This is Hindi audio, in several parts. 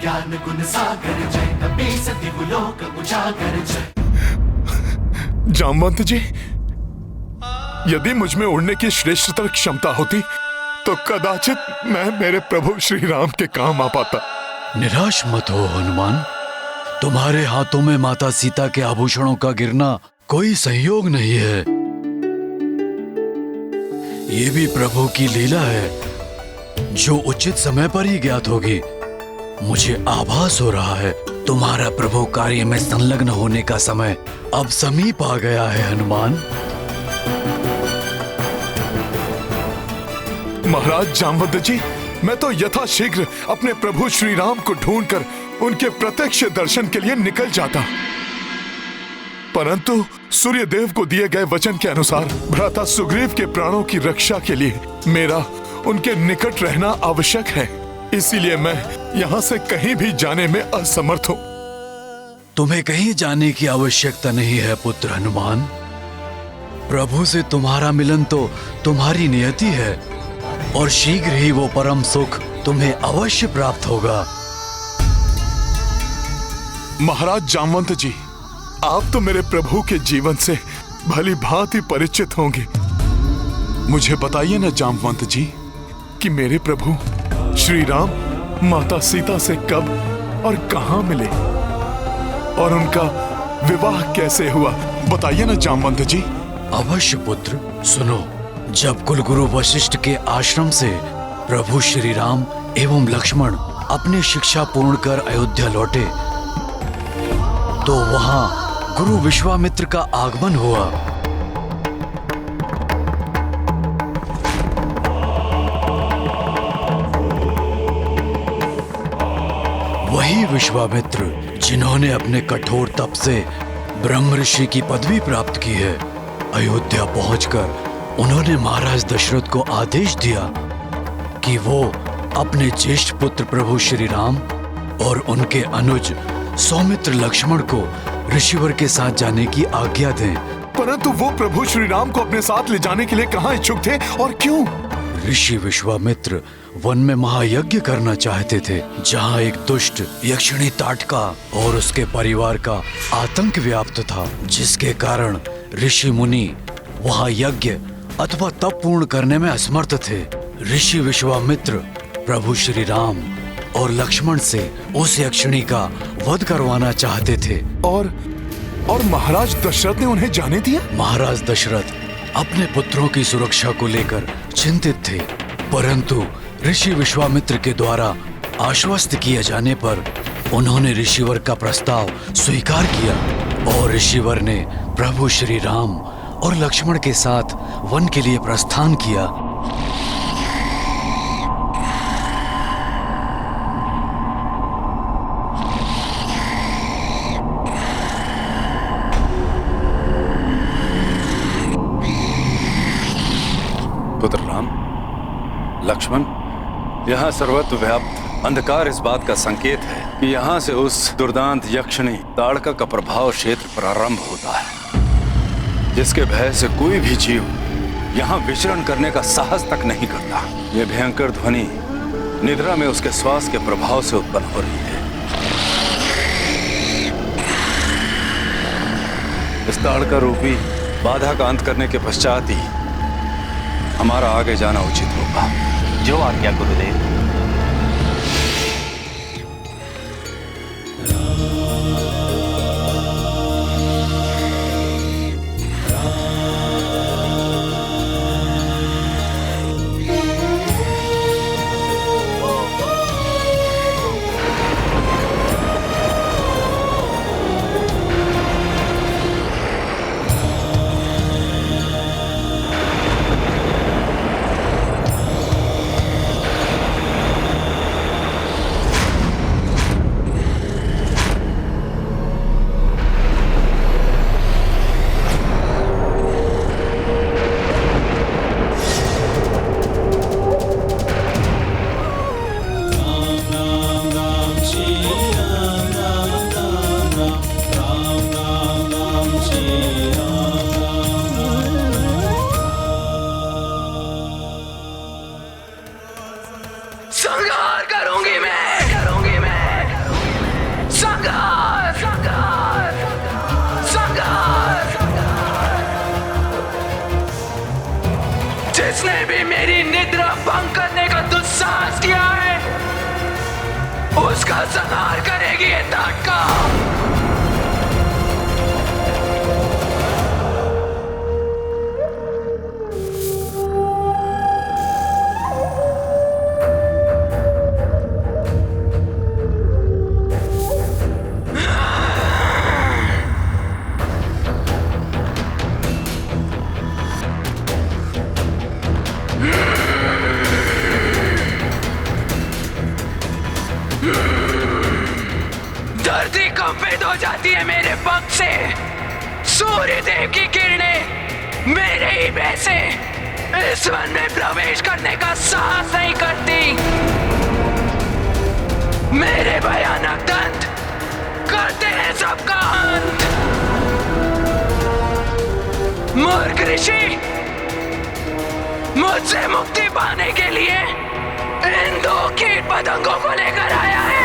ज्ञान गुण सागर जय, नबी सदिव लोक उजागर जय। जामवंत जी, यदि मुझ में उड़ने की श्रेष्ठतर क्षमता होती तो कदाचित मैं मेरे प्रभु श्री राम के काम आ पाता। निराश मत हो हनुमान, तुम्हारे हाथों में माता सीता के आभूषणों का गिरना कोई संयोग नहीं है। ये भी प्रभु की लीला है जो उचित समय पर ही ज्ञात होगी। मुझे आभास हो रहा है तुम्हारा प्रभु कार्य में संलग्न होने का समय अब समीप आ गया है हनुमान। महाराज जामवंत जी, मैं तो यथाशीघ्र अपने प्रभु श्री राम को ढूंढकर उनके प्रत्यक्ष दर्शन के लिए निकल जाता, परंतु सूर्य देव को दिए गए वचन के अनुसार भ्राता सुग्रीव के प्राणों की रक्षा के लिए मेरा उनके निकट रहना आवश्यक है। इसीलिए मैं यहाँ से कहीं भी जाने में असमर्थ हूँ। तुम्हें कहीं जाने की आवश्यकता नहीं है पुत्र हनुमान। प्रभु से तुम्हारा मिलन तो तुम्हारी नियति है और शीघ्र ही वो परम सुख तुम्हें अवश्य प्राप्त होगा। महाराज जामवंत जी, आप तो मेरे प्रभु के जीवन से भली भांति परिचित होंगे। मुझे बताइए ना जामवंत जी कि मेरे प्रभु श्री राम माता सीता से कब और कहां मिले और उनका विवाह कैसे हुआ, बताइए ना जामवंत जी। अवश्य पुत्र, सुनो। जब कुलगुरु वशिष्ठ के आश्रम से प्रभु श्री राम एवं लक्ष्मण अपनी शिक्षा पूर्ण कर अयोध्या लौटे तो वहां गुरु विश्वामित्र का आगमन हुआ। वही विश्वामित्र जिन्होंने अपने कठोर तप से ब्रह्म ऋषि की पदवी प्राप्त की है। अयोध्या पहुंचकर उन्होंने महाराज दशरथ को आदेश दिया कि वो अपने ज्येष्ठ पुत्र प्रभु श्री राम और उनके अनुज सौमित्र लक्ष्मण को ऋषिवर के साथ जाने की आज्ञा दें। परंतु वो प्रभु श्री राम को अपने साथ ले जाने के लिए कहाँ इच्छुक थे और क्यों? ऋषि विश्वामित्र वन में महायज्ञ करना चाहते थे, जहाँ एक दुष्ट यक्षिणी ताटका और उसके परिवार का आतंक व्याप्त था, जिसके कारण ऋषि मुनि वहाँ यज्ञ अथवा तप पूर्ण करने में असमर्थ थे। ऋषि विश्वामित्र प्रभु श्री राम और लक्ष्मण से उस यक्षिणी का वध करवाना चाहते थे। और महाराज दशरथ ने उन्हें जाने दिया? महाराज दशरथ अपने पुत्रों की सुरक्षा को लेकर चिंतित थे, परंतु ऋषि विश्वामित्र के द्वारा आश्वस्त किए जाने पर उन्होंने ऋषिवर का प्रस्ताव स्वीकार किया और ऋषिवर ने प्रभु श्री राम और लक्ष्मण के साथ वन के लिए प्रस्थान किया। पुत्र राम, लक्ष्मण, यहाँ सर्वत्र व्याप्त अंधकार इस बात का संकेत है कि यहाँ से उस दुर्दांत यक्षिणी ताड़का का प्रभाव क्षेत्र प्रारंभ होता है, जिसके भय से कोई भी जीव यहाँ विचरण करने का साहस तक नहीं करता। ये भयंकर ध्वनि निद्रा में उसके श्वास के प्रभाव से उत्पन्न हो रही है। इस ताड़का रूपी बाधा का अंत करने के पश्चात ही हमारा आगे जाना उचित होगा। जो आज्ञा गुरुदेव। उसका संहार करेगी ये ताटका। धरती कंपित हो जाती है मेरे पग से। सूर्य देव की किरणें मेरे ही भय से इस वन में प्रवेश करने का साहस नहीं करती। मेरे भयानक दंत करते हैं सबका अंत। मूर्ख ऋषि मुझसे मुक्ति पाने के लिए इन दो कीट पतंगों को लेकर आया है।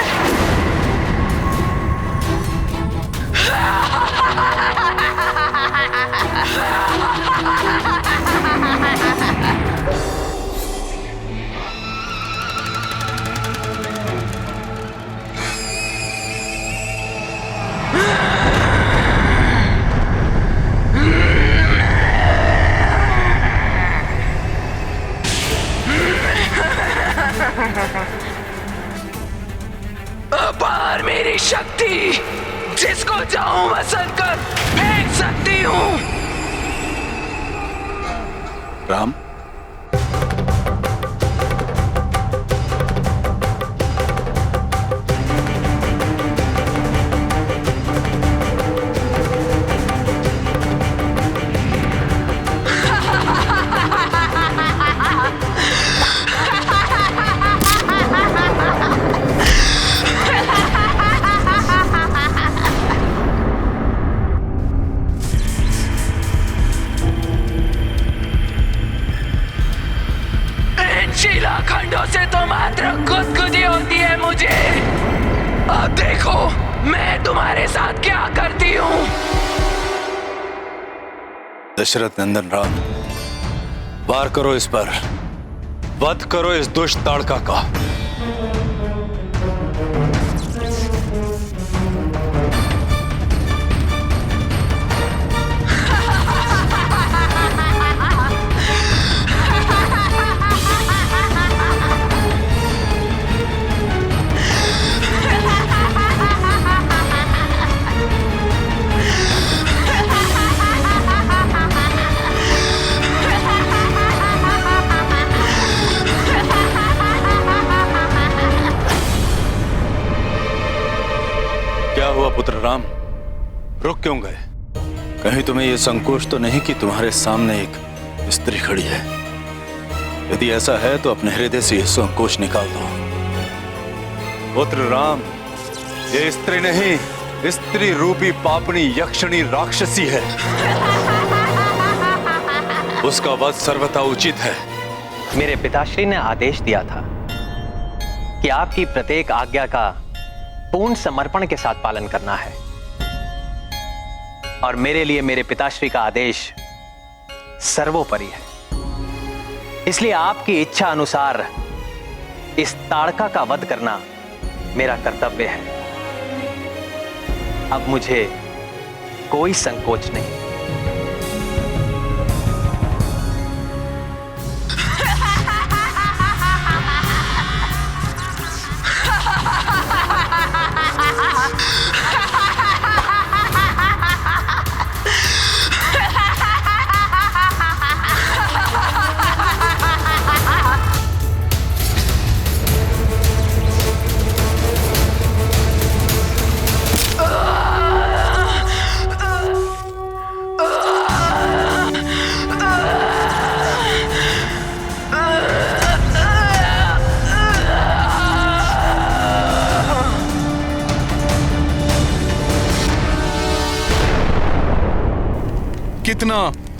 अपार मेरी शक्ति, जिसको चाहूं मसल कर फेंक सकती हूं। राम, शिलाखंडों से तो मात्र गुदगुदी होती है मुझे। अब देखो मैं तुम्हारे साथ क्या करती हूँ। दशरथ नंदन राम, वार करो इस पर, वध करो इस दुष्ट ताड़का का। क्या हुआ पुत्र राम, रुक क्यों गए? कहीं तुम्हें यह संकोच तो नहीं कि तुम्हारे सामने एक स्त्री खड़ी है? यदि ऐसा है तो अपने हृदय से यह संकोच निकाल दो। पुत्र राम, ये स्त्री नहीं, स्त्री रूपी पापनी यक्षिणी राक्षसी है। उसका वध सर्वथा उचित है। मेरे पिताश्री ने आदेश दिया था कि आपकी प्रत्येक आज्ञा का पूर्ण समर्पण के साथ पालन करना है, और मेरे लिए मेरे पिताश्री का आदेश सर्वोपरि है। इसलिए आपकी इच्छा अनुसार इस ताड़का का वध करना मेरा कर्तव्य है। अब मुझे कोई संकोच नहीं। कितना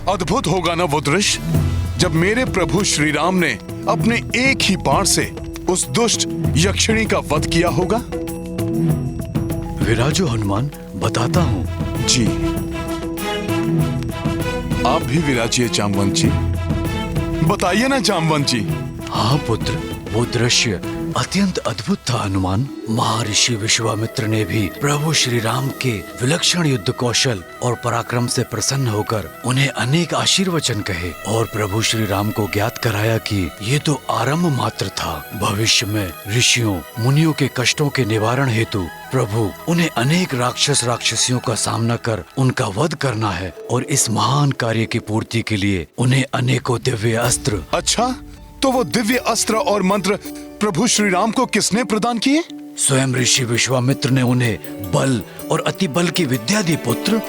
अद्भुत होगा ना वो दृश्य, जब मेरे प्रभु श्री राम ने अपने एक ही बाण से उस दुष्ट यक्षिणी का वध किया होगा। विराजो हनुमान, बताता हूँ। जी, आप भी विराजिए जामवंत जी, बताइए ना जामवंत जी। हाँ पुत्र, वो दृश्य अत्यंत अद्भुत था हनुमान। महर्षि विश्वामित्र ने भी प्रभु श्री राम के विलक्षण युद्ध कौशल और पराक्रम से प्रसन्न होकर उन्हें अनेक आशीर्वचन कहे और प्रभु श्री राम को ज्ञात कराया कि ये तो आरंभ मात्र था। भविष्य में ऋषियों मुनियों के कष्टों के निवारण हेतु प्रभु उन्हें अनेक राक्षस राक्षसियों का सामना कर उनका वध करना है और इस महान कार्य की पूर्ति के लिए उन्हें अनेकों दिव्य अस्त्र। अच्छा, तो वो दिव्य अस्त्र और मंत्र प्रभु श्री राम को किसने प्रदान किए? स्वयं ऋषि विश्वामित्र ने उन्हें बल और अति बल की विद्या दी पुत्र।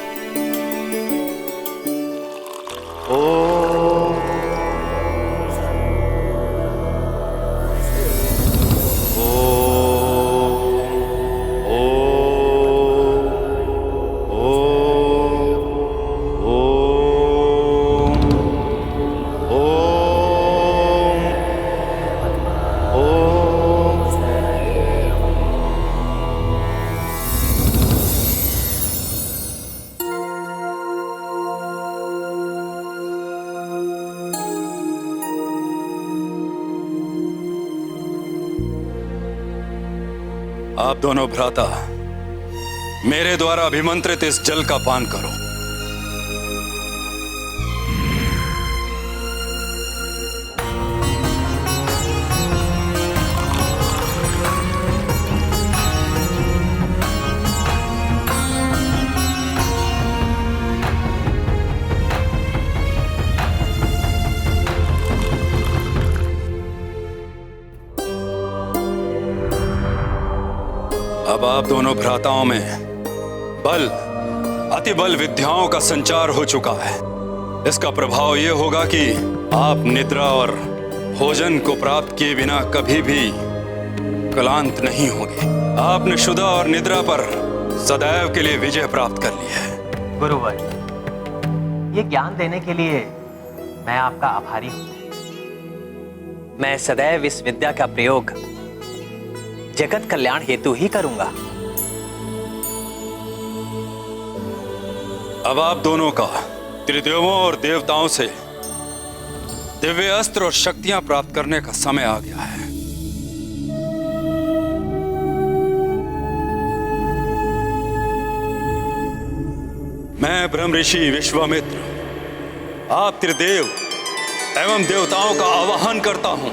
आप दोनों भ्राता मेरे द्वारा अभिमंत्रित इस जल का पान करो। अब आप दोनों भ्राताओं में बल अति बल विद्याओं का संचार हो चुका है। इसका प्रभाव यह होगा कि आप निद्रा और भोजन को प्राप्त किए बिना कभी भी क्लांत नहीं होंगे। आपने शुदा और निद्रा पर सदैव के लिए विजय प्राप्त कर ली है। गुरुवर, ये ज्ञान देने के लिए मैं आपका आभारी हूं। मैं सदैव इस विद्या का प्रयोग जगत कल्याण हेतु ही करूंगा। अब आप दोनों का त्रिदेवों और देवताओं से दिव्य अस्त्र और शक्तियां प्राप्त करने का समय आ गया है। मैं ब्रह्म ऋषि विश्वामित्र आप त्रिदेव एवं देवताओं का आवाहन करता हूं।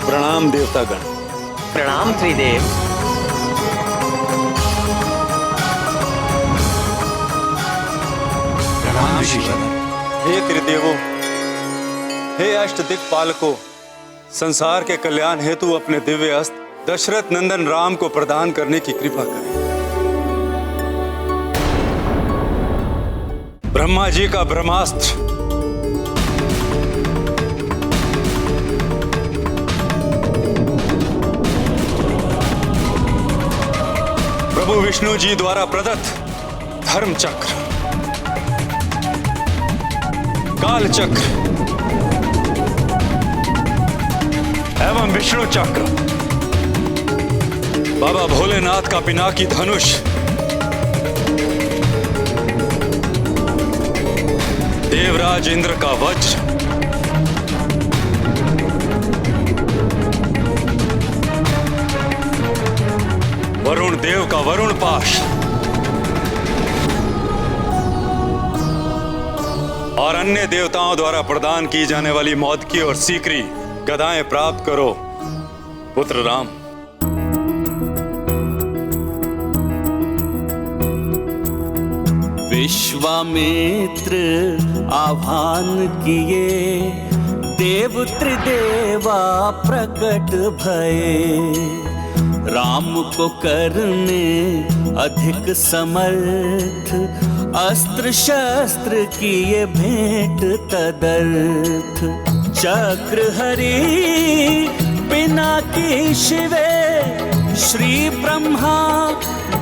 प्रणाम देवतागण। प्रणाम त्रिदेव। प्रणाम ऋषिगण। हे त्रिदेवों, हे अष्टदिक्पालकों, संसार के कल्याण हेतु अपने दिव्य अस्त्र दशरथ नंदन राम को प्रदान करने की कृपा करें। ब्रह्मा जी का ब्रह्मास्त्र प्रभु विष्णु जी द्वारा प्रदत्त धर्म चक्र, काल चक्र एवं विष्णु चक्र, बाबा भोलेनाथ का पिनाकी धनुष, देवराज इंद्र का वज्र, वरुण देव का वरुण पाश और अन्य देवताओं द्वारा प्रदान की जाने वाली मौत की और सीकरी गदाएं प्राप्त करो पुत्र राम। विश्वामित्र आह्वान किए, देव त्रिदेवा प्रकट भये। राम को करने अधिक समर्थ, अस्त्र शस्त्र किए भेंट तदर्थ। चक्र हरि पिनाकी शिवे, श्री ब्रह्मा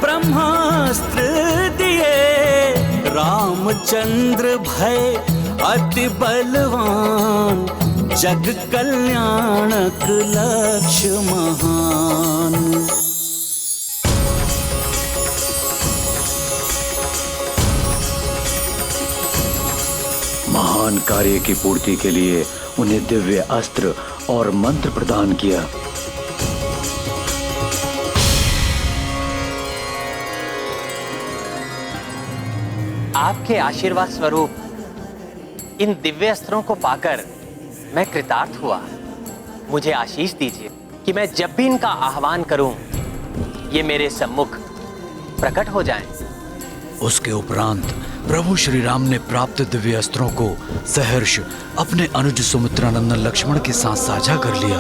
ब्रह्मास्त्र दिए, रामचंद्र भय अति बलवान, जग कल्याणक लक्ष्य महान। महान कार्य की पूर्ति के लिए उन्हें दिव्य अस्त्र और मंत्र प्रदान किया। आपके आशीर्वाद स्वरूप इन दिव्य अस्त्रों को पाकर मैं कृतार्थ हुआ। मुझे आशीष दीजिए कि मैं जब भी इनका आह्वान करूं, ये मेरे सम्मुख प्रकट हो जाएं। उसके उपरांत प्रभु श्री राम ने प्राप्त दिव्य अस्त्रों को सहर्ष अपने अनुज सुमित्रानंदन लक्ष्मण के साथ साझा कर लिया।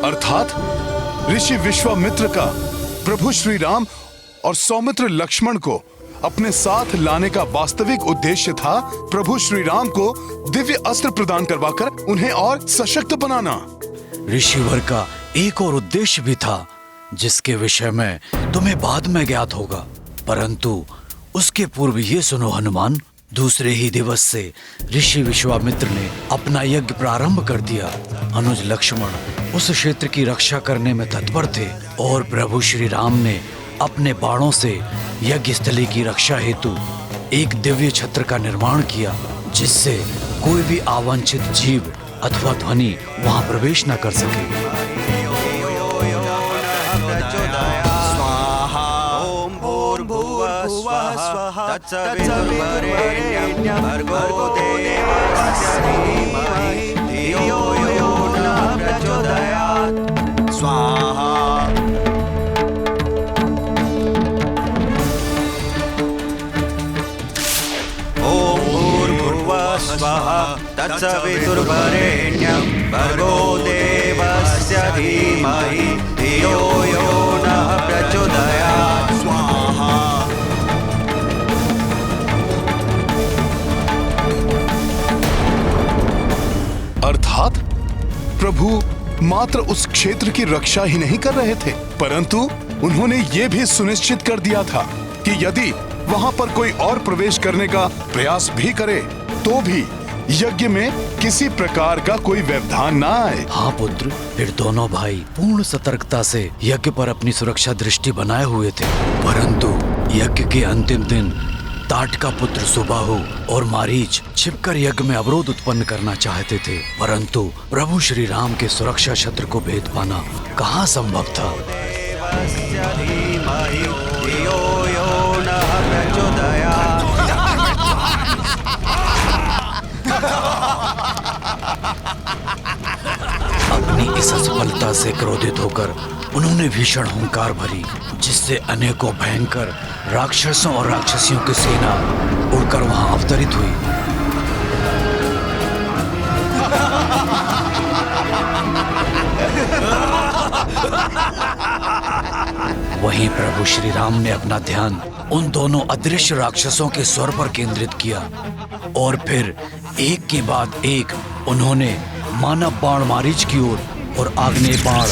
अर्थात ऋषि विश्वामित्र का प्रभु श्री राम और सौमित्र लक्ष्मण को अपने साथ लाने का वास्तविक उद्देश्य था प्रभु श्री राम को दिव्य अस्त्र प्रदान करवाकर उन्हें और सशक्त बनाना। ऋषिवर का एक और उद्देश्य भी था, जिसके विषय में तुम्हें बाद में ज्ञात होगा, परंतु उसके पूर्व ये सुनो हनुमान, दूसरे ही दिवस से ऋषि विश्वामित्र ने अपना यज्ञ प्रारंभ कर दिया। अनुज लक्ष्मण उस क्षेत्र की रक्षा करने में तत्पर थे और प्रभु श्री राम ने अपने बाणों से यज्ञ स्थली की रक्षा हेतु एक दिव्य छत्र का निर्माण किया, जिससे कोई भी अवांछित जीव अथवा ध्वनि वहां प्रवेश न कर सके। तत्सवितुर्वरेण्यं भर्गो देवस्य धीमहि धियो यो नः प्रचोदयात्। स्वाहा। अर्थात प्रभु मात्र उस क्षेत्र की रक्षा ही नहीं कर रहे थे, परंतु उन्होंने ये भी सुनिश्चित कर दिया था कि यदि वहां पर कोई और प्रवेश करने का प्रयास भी करे तो भी यज्ञ में किसी प्रकार का कोई व्यवधान ना आए। हाँ पुत्र, फिर दोनों भाई पूर्ण सतर्कता से यज्ञ पर अपनी सुरक्षा दृष्टि बनाए हुए थे, परंतु यज्ञ के अंतिम दिन ताटका पुत्र सुबाहु और मारीच छिपकर यज्ञ में अवरोध उत्पन्न करना चाहते थे, परंतु प्रभु श्री राम के सुरक्षा छत्र को भेद पाना कहाँ संभव था। अपनी इस असफलता से क्रोधित होकर उन्होंने भीषण हुंकार भरी, जिससे अनेकों भयंकर राक्षसों और राक्षसियों की सेना उड़कर वहां अवतरित हुई। वहीं प्रभु श्री राम ने अपना ध्यान उन दोनों अदृश्य राक्षसों के स्वर पर केंद्रित किया और फिर एक के बाद एक उन्होंने मानव बाण मारीच की ओर और आग्नेय बाण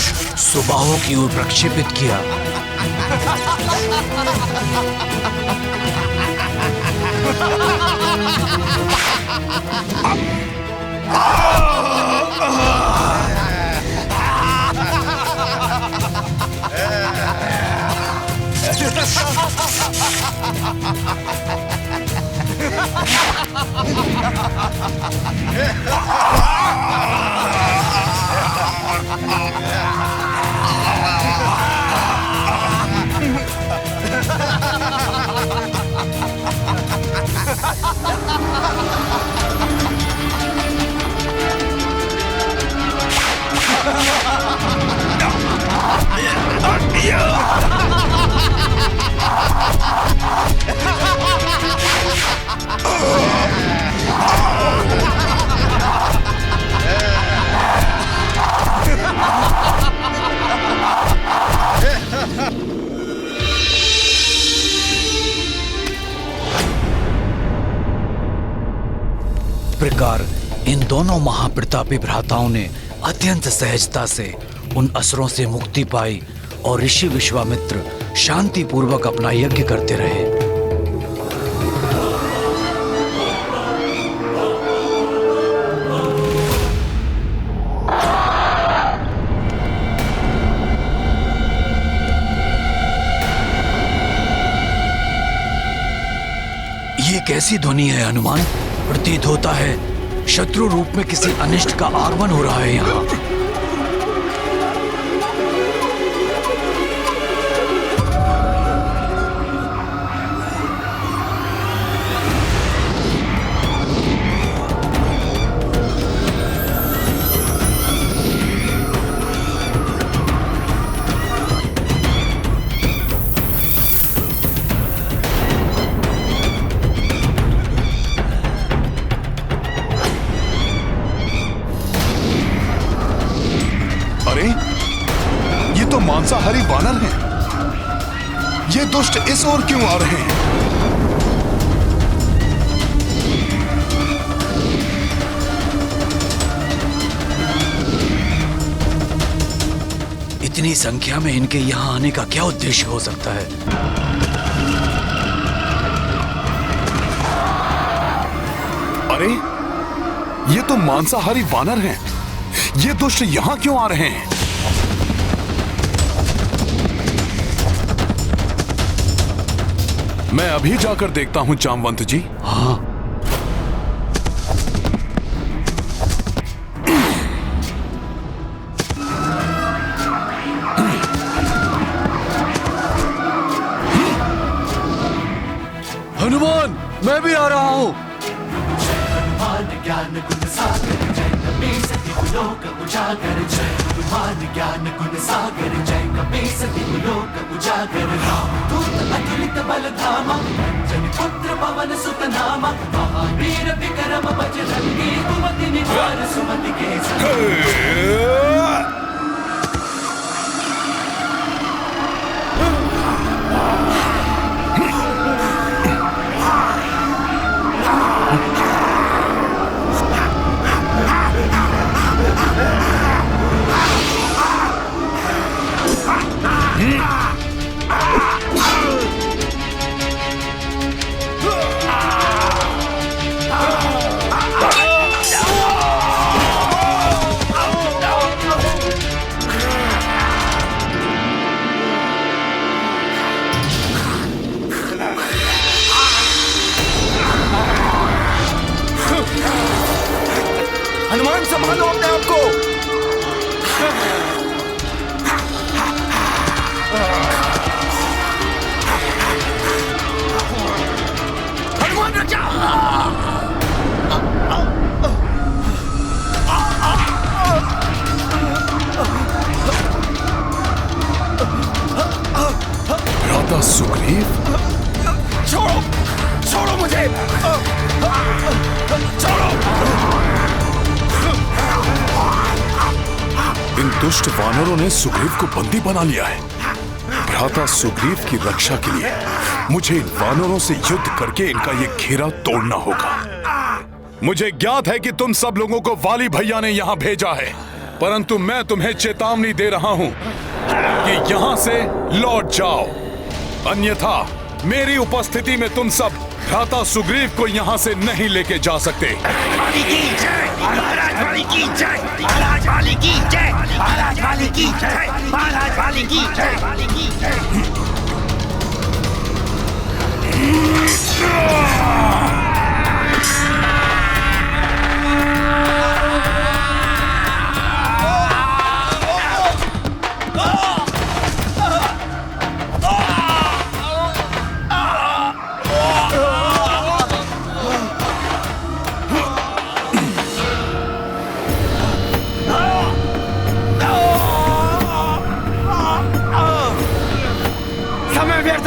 सुबाहु की ओर प्रक्षेपित किया। प्रकार इन दोनों महाप्रतापी भ्राताओं ने अत्यंत सहजता से उन असुरों से मुक्ति पाई और ऋषि विश्वामित्र शांति पूर्वक अपना यज्ञ करते रहे। ये कैसी ध्वनि है हनुमान? प्रतीत होता है शत्रु रूप में किसी अनिष्ट का आगमन हो रहा है यहाँ। मांसाहारी वानर हैं। ये दुष्ट इस ओर क्यों आ रहे हैं? इतनी संख्या में इनके यहाँ आने का क्या उद्देश्य हो सकता है? अरे, ये तो मांसाहारी वानर हैं। ये दुष्ट यहाँ क्यों आ रहे हैं? मैं अभी जाकर देखता हूं जामवंत जी। हाँ। हनुमान, मैं भी आ रहा हूं। हनुमान ज्ञान गुण सागर जय कपीस तिहुलोक उजागर। जय हनुमान ज्ञान गुण सागर जय कपीस तिहुलोक उजागर। रामदूत अतुलित बल धामा अंजनी पुत्र पवन सुत नामा। महावीर विक्रम बजरंगी कुमति निवार सुमति के संग। हनुमान, संभालो अपने आप को। हनुमान, भ्राता सुग्रीव, छोड़ो, छोड़ो मुझे, छोड़ो। इन दुष्ट वानरों ने सुग्रीव को बंदी बना लिया है। भ्राता सुग्रीव की रक्षा के लिए मुझे इन वानरों से युद्ध करके इनका ये घेरा तोड़ना होगा। मुझे ज्ञात है कि तुम सब लोगों को वाली भैया ने यहाँ भेजा है, परंतु मैं तुम्हें चेतावनी दे रहा हूँ कि यहाँ से लौट जाओ, अन्यथा मेरी उपस्थिति में तुम सब भ्राता सुग्रीव को यहाँ से नहीं लेके जा सकते।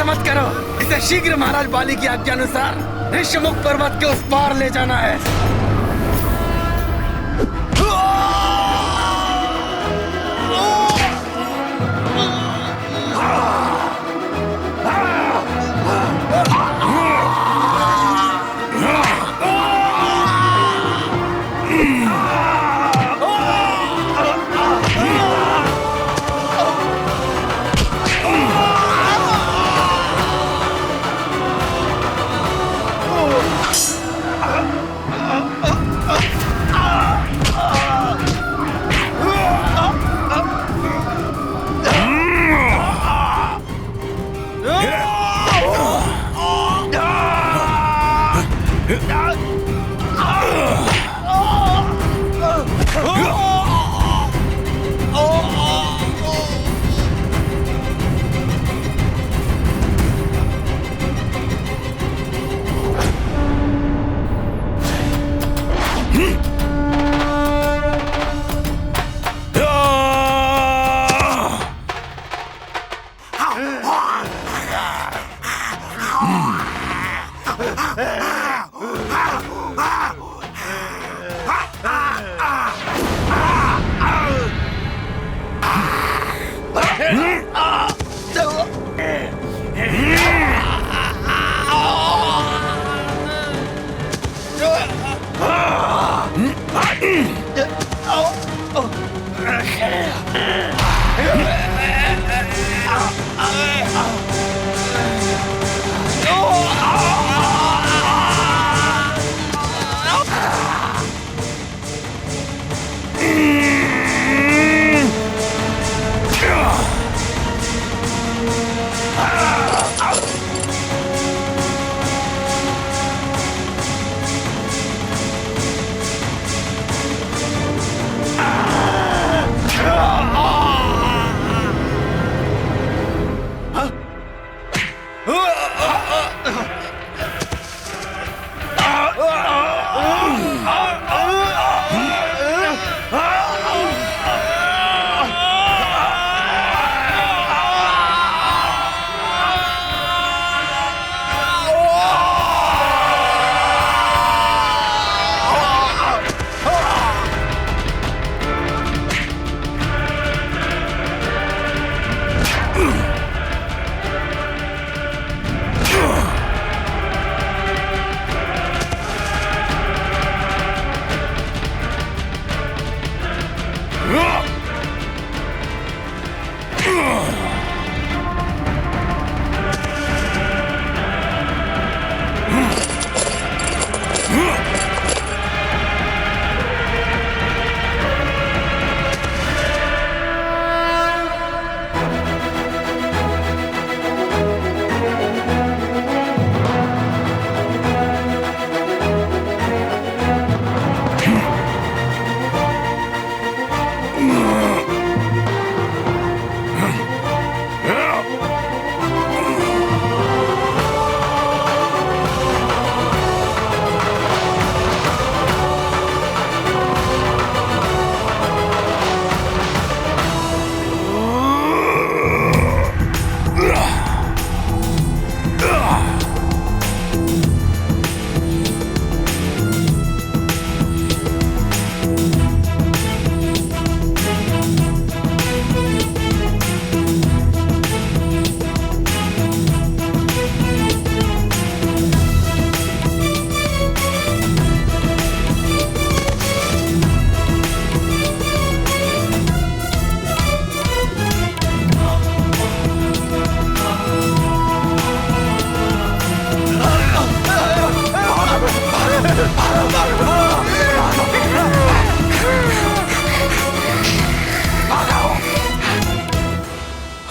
मत करो, इसे शीघ्र महाराज बाली की आज्ञा अनुसार ऋषमुख पर्वत के उस पार ले जाना है।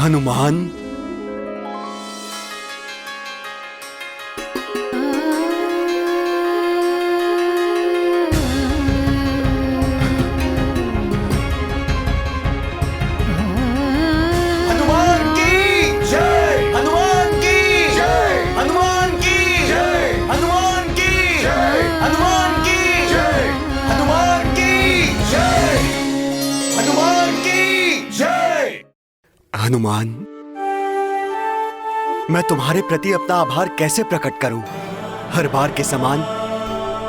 हनुमान, हनुमान की जय, हनुमान की जय, हनुमान की जय, हनुमान की जय, हनुमान की जय, हनुमान की जय, हनुमान की जय। हनुमान, मैं तुम्हारे प्रति अपना आभार कैसे प्रकट करूं? हर बार के समान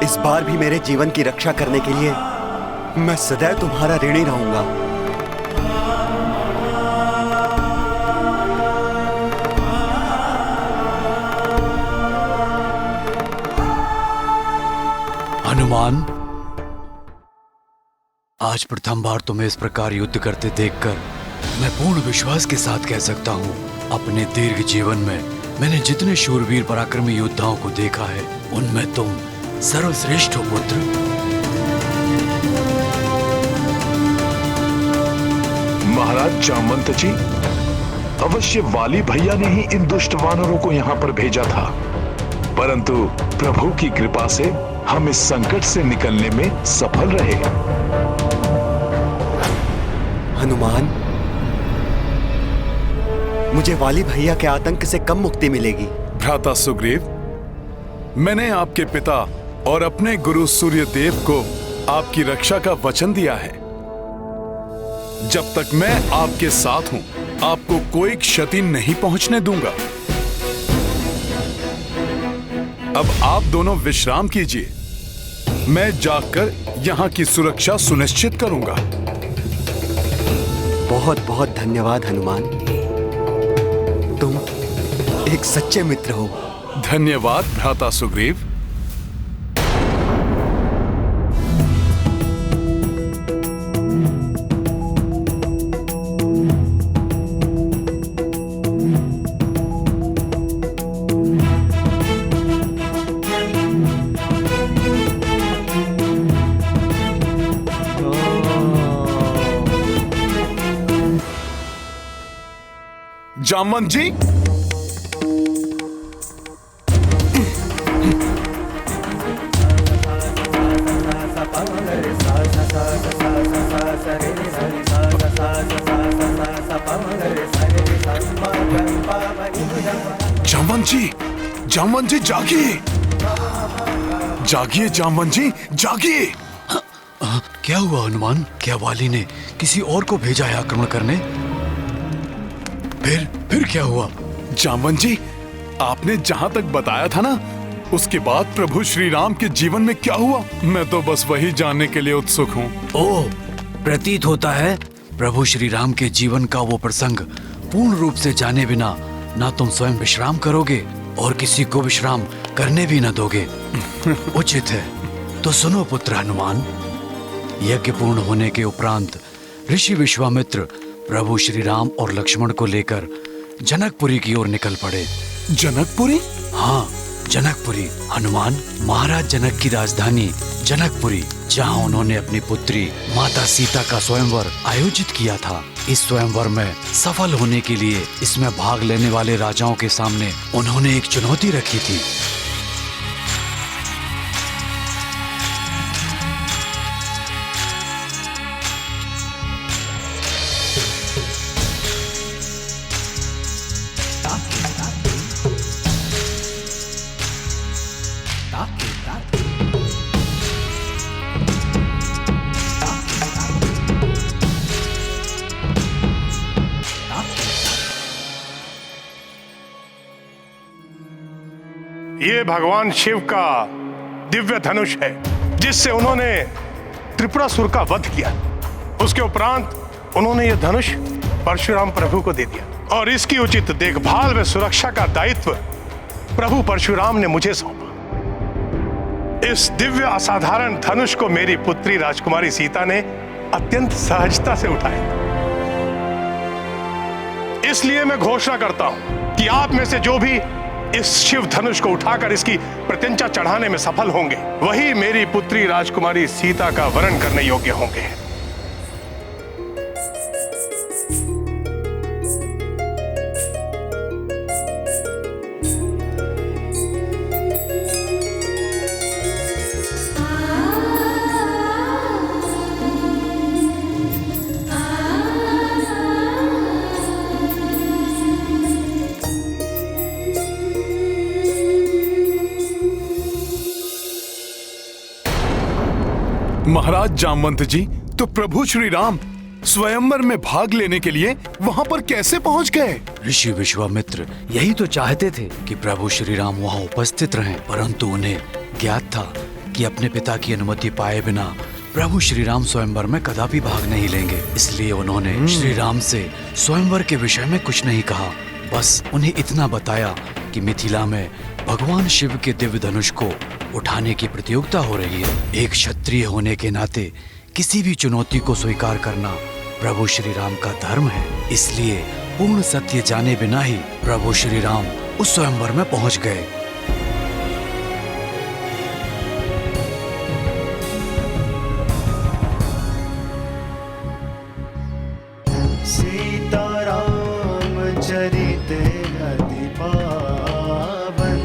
इस बार भी मेरे जीवन की रक्षा करने के लिए मैं सदैव तुम्हारा ऋणी रहूंगा। हनुमान, आज प्रथम बार तुम्हें इस प्रकार युद्ध करते देखकर मैं पूर्ण विश्वास के साथ कह सकता हूँ, अपने दीर्घ जीवन में मैंने जितने शूरवीर पराक्रमी योद्धाओं को देखा है, उनमें तुम सर्वश्रेष्ठ हो पुत्र। महाराज जामवंत जी, अवश्य वाली भैया ने ही इन दुष्ट वानरों को यहाँ पर भेजा था, परंतु प्रभु की कृपा से हम इस संकट से निकलने में सफल रहे। हनुमान, मुझे वाली भैया के आतंक से कब मुक्ति मिलेगी? भ्राता सुग्रीव, मैंने आपके पिता और अपने गुरु सूर्यदेव को आपकी रक्षा का वचन दिया है। जब तक मैं आपके साथ हूं, आपको कोई क्षति नहीं पहुंचने दूंगा। अब आप दोनों विश्राम कीजिए। मैं जाकर यहाँ की सुरक्षा सुनिश्चित करूंगा। बहुत बहुत धन्यवाद हनुमान। तुम एक सच्चे मित्र हो। धन्यवाद भ्राता सुग्रीव। जामवंत जी, जामवंत जी जागिए, जागिए जामवंत जी जागिए। क्या हुआ हनुमान? क्या वाली ने किसी और को भेजा है आक्रमण करने? फिर क्या हुआ? जामवंत जी, आपने जहां तक बताया था ना, उसके बाद प्रभु श्री राम के जीवन में क्या हुआ, मैं तो बस वही जानने के लिए उत्सुक हूँ। ओह, प्रतीत होता है प्रभु श्री राम के जीवन का वो प्रसंग पूर्ण रूप से जाने बिना ना तुम स्वयं विश्राम करोगे और किसी को विश्राम करने भी न दोगे। उचित है, तो सुनो पुत्र हनुमान। यज्ञ पूर्ण होने के उपरांत ऋषि विश्वामित्र प्रभु श्री राम और लक्ष्मण को लेकर जनकपुरी की ओर निकल पड़े। जनकपुरी? हाँ, जनकपुरी। हनुमान, महाराज जनक की राजधानी जनकपुरी, जहाँ उन्होंने अपनी पुत्री माता सीता का स्वयंवर आयोजित किया था। इस स्वयंवर में सफल होने के लिए इसमें भाग लेने वाले राजाओं के सामने उन्होंने एक चुनौती रखी थी। ये भगवान शिव का दिव्य धनुष है, जिससे उन्होंने त्रिपुरासुर का वध किया। उसके उपरांत उन्होंने ये धनुष परशुराम प्रभु को दे दिया और इसकी उचित देखभाल व सुरक्षा का दायित्व प्रभु परशुराम ने मुझे सौंपा। इस दिव्य असाधारण धनुष को मेरी पुत्री राजकुमारी सीता ने अत्यंत सहजता से उठाया। इसलिए मैं घोषणा करता हूं कि आप में से जो भी इस शिव धनुष को उठाकर इसकी प्रत्यंचा चढ़ाने में सफल होंगे, वही मेरी पुत्री राजकुमारी सीता का वरण करने योग्य होंगे। महाराज जामवंत जी, तो प्रभु श्री राम स्वयंवर में भाग लेने के लिए वहां पर कैसे पहुंच गए? ऋषि विश्वामित्र यही तो चाहते थे कि प्रभु श्री राम वहां उपस्थित रहें, परंतु उन्हें ज्ञात था कि अपने पिता की अनुमति पाए बिना प्रभु श्री राम स्वयंवर में कदापि भाग नहीं लेंगे। इसलिए उन्होंने श्री राम से स्वयंवर के विषय में कुछ नहीं कहा। बस उन्हें इतना बताया कि मिथिला में भगवान शिव के दिव्य धनुष को उठाने की प्रतियोगिता हो रही है। एक क्षत्रिय होने के नाते किसी भी चुनौती को स्वीकार करना प्रभु श्री राम का धर्म है। इसलिए पूर्ण सत्य जाने बिना ही प्रभु श्री राम उस स्वयंवर में पहुंच गए। सीताराम चरित अति पावन,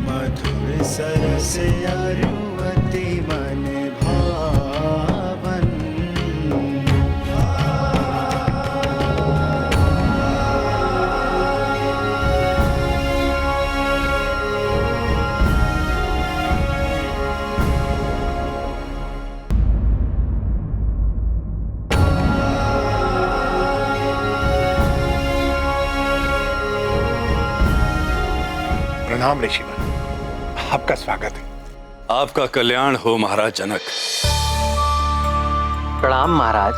मधुर सरस अरुवति मन भावन। प्रणाम ऋषिवर। आपका स्वागत है। आपका कल्याण हो महाराज जनक। प्रणाम महाराज।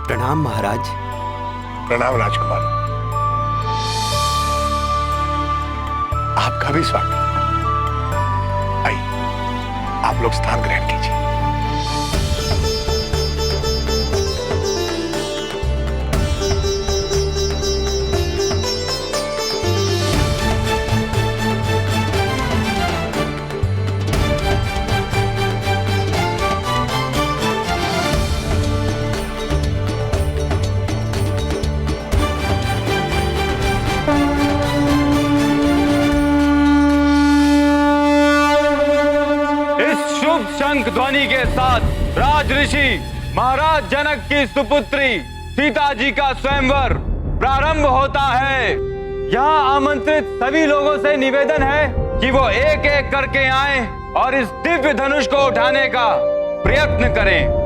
प्रणाम महाराज। प्रणाम राजकुमार। आपका भी स्वागत। आइए, आप लोग स्थान ग्रहण कीजिए। शंख ध्वनि के साथ राज ऋषि महाराज जनक की सुपुत्री सीता जी का स्वयंवर प्रारंभ होता है। यहाँ आमंत्रित सभी लोगों से निवेदन है कि वो एक एक करके आएं और इस दिव्य धनुष को उठाने का प्रयत्न करें।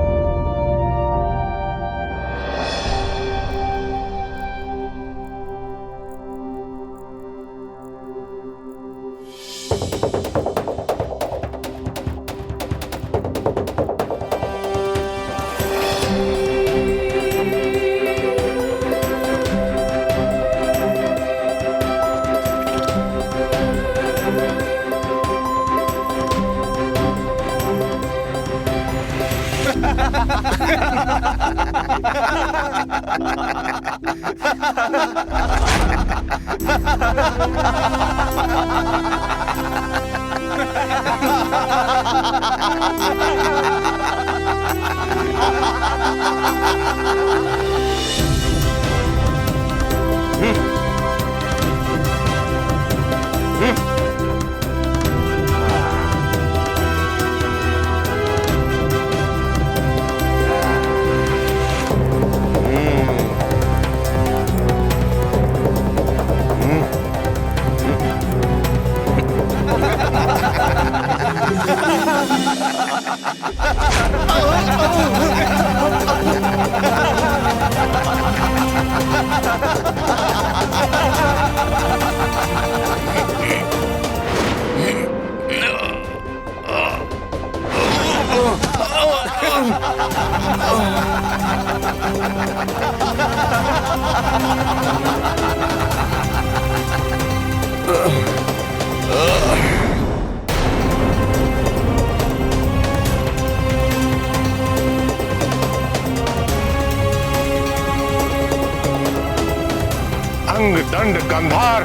अंग, दंड, गंधार,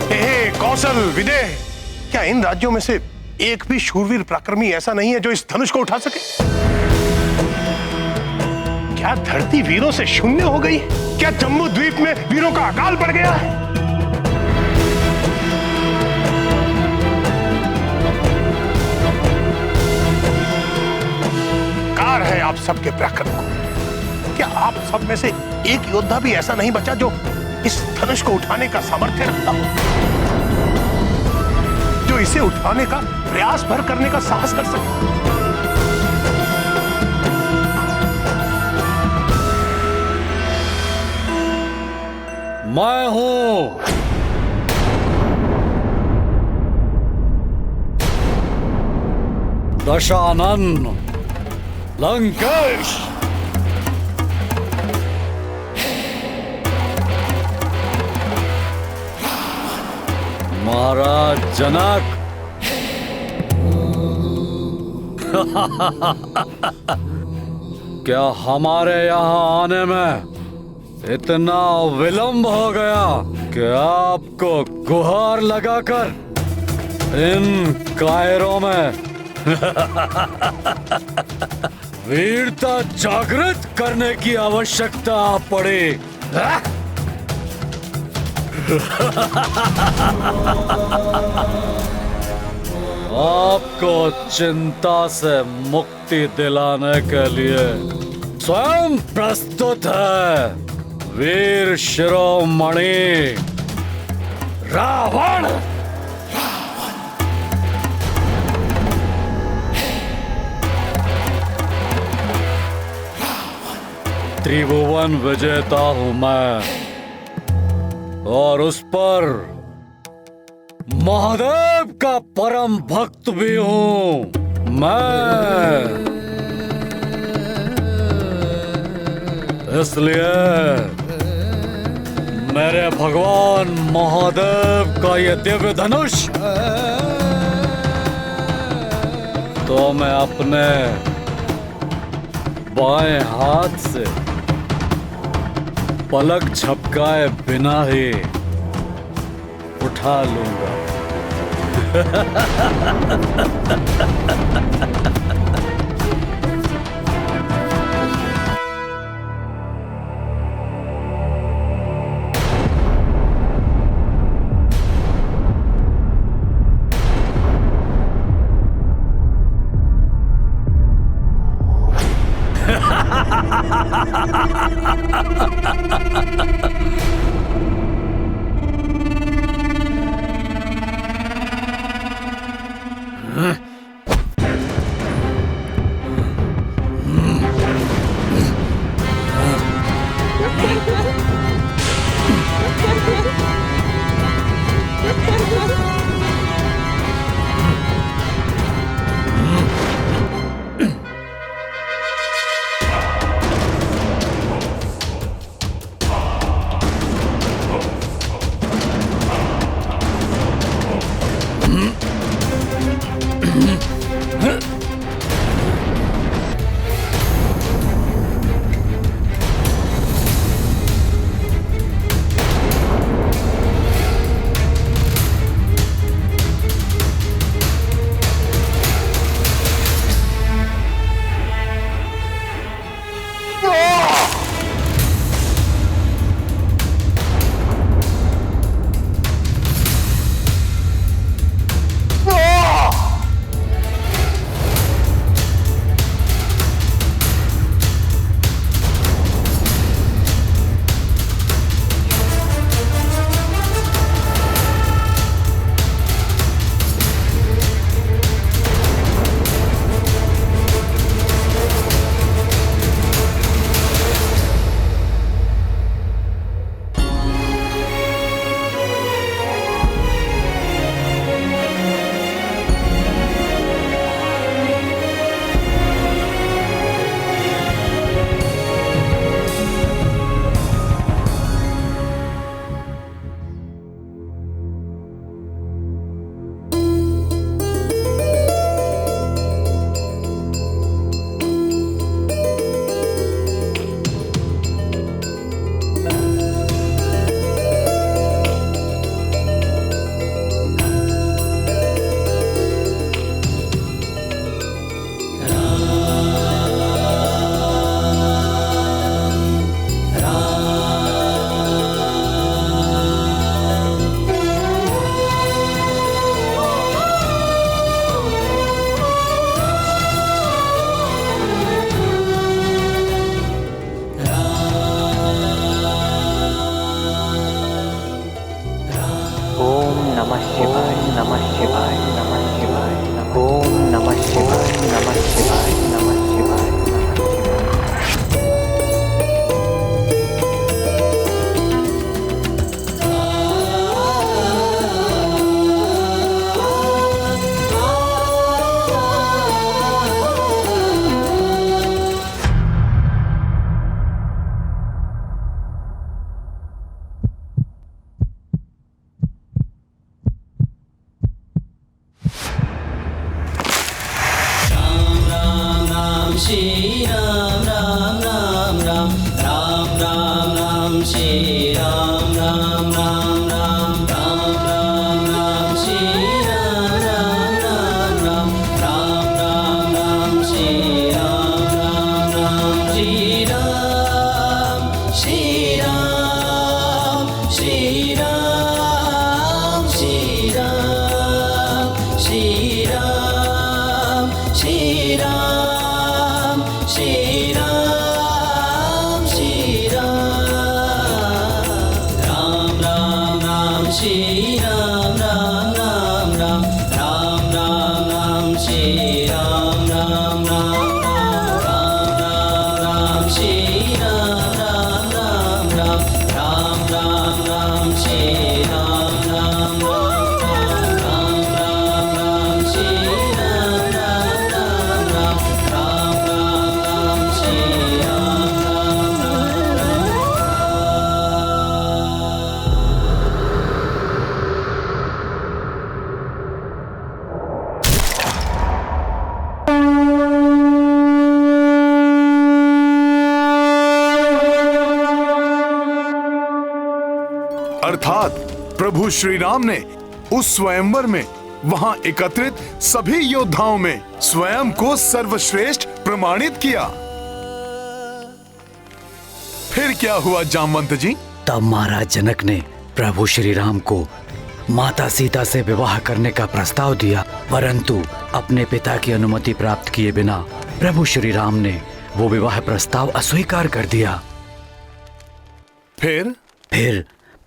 टेह, कौशल, विदेह, क्या इन राज्यों में से एक भी शूरवीर पराक्रमी ऐसा नहीं है जो इस धनुष को उठा सके? क्या धरती वीरों से शून्य हो गई? क्या जम्मू द्वीप में वीरों का अकाल पड़ गया है? कार है आप सबके पराक्रम को। क्या आप सब में से एक योद्धा भी ऐसा नहीं बचा जो इस धनुष को उठाने का सामर्थ्य रखता हो, जो इसे उठाने का प्रयास भर करने का साहस कर सके? मैं हूं दशानन लंकेश। महाराज जनक, क्या हमारे यहाँ आने में इतना विलंब हो गया कि आपको गुहार लगाकर इन कायरों में वीरता जागृत करने की आवश्यकता पड़ी? आपको चिंता से मुक्ति दिलाने के लिए स्वयं प्रस्तुत है वीर शिरोमणि रावण। त्रिभुवन विजेता हूं मैं, और उस पर महादेव का परम भक्त भी हूं मैं, इसलिए मेरे भगवान महादेव का ये दिव्य धनुष तो मैं अपने बाएं हाथ से पलक झपकाए बिना ही उठा लूंगा। अर्थात प्रभु श्री राम ने उस स्वयंवर में वहां एकत्रित सभी योद्धाओं में स्वयं को सर्वश्रेष्ठ प्रमाणित किया। फिर क्या हुआ जामवंत जी? तब महाराज जनक ने प्रभु श्री राम को माता सीता से विवाह करने का प्रस्ताव दिया, परंतु अपने पिता की अनुमति प्राप्त किए बिना प्रभु श्री राम ने वो विवाह प्रस्ताव अस्वीकार कर दिया। फिर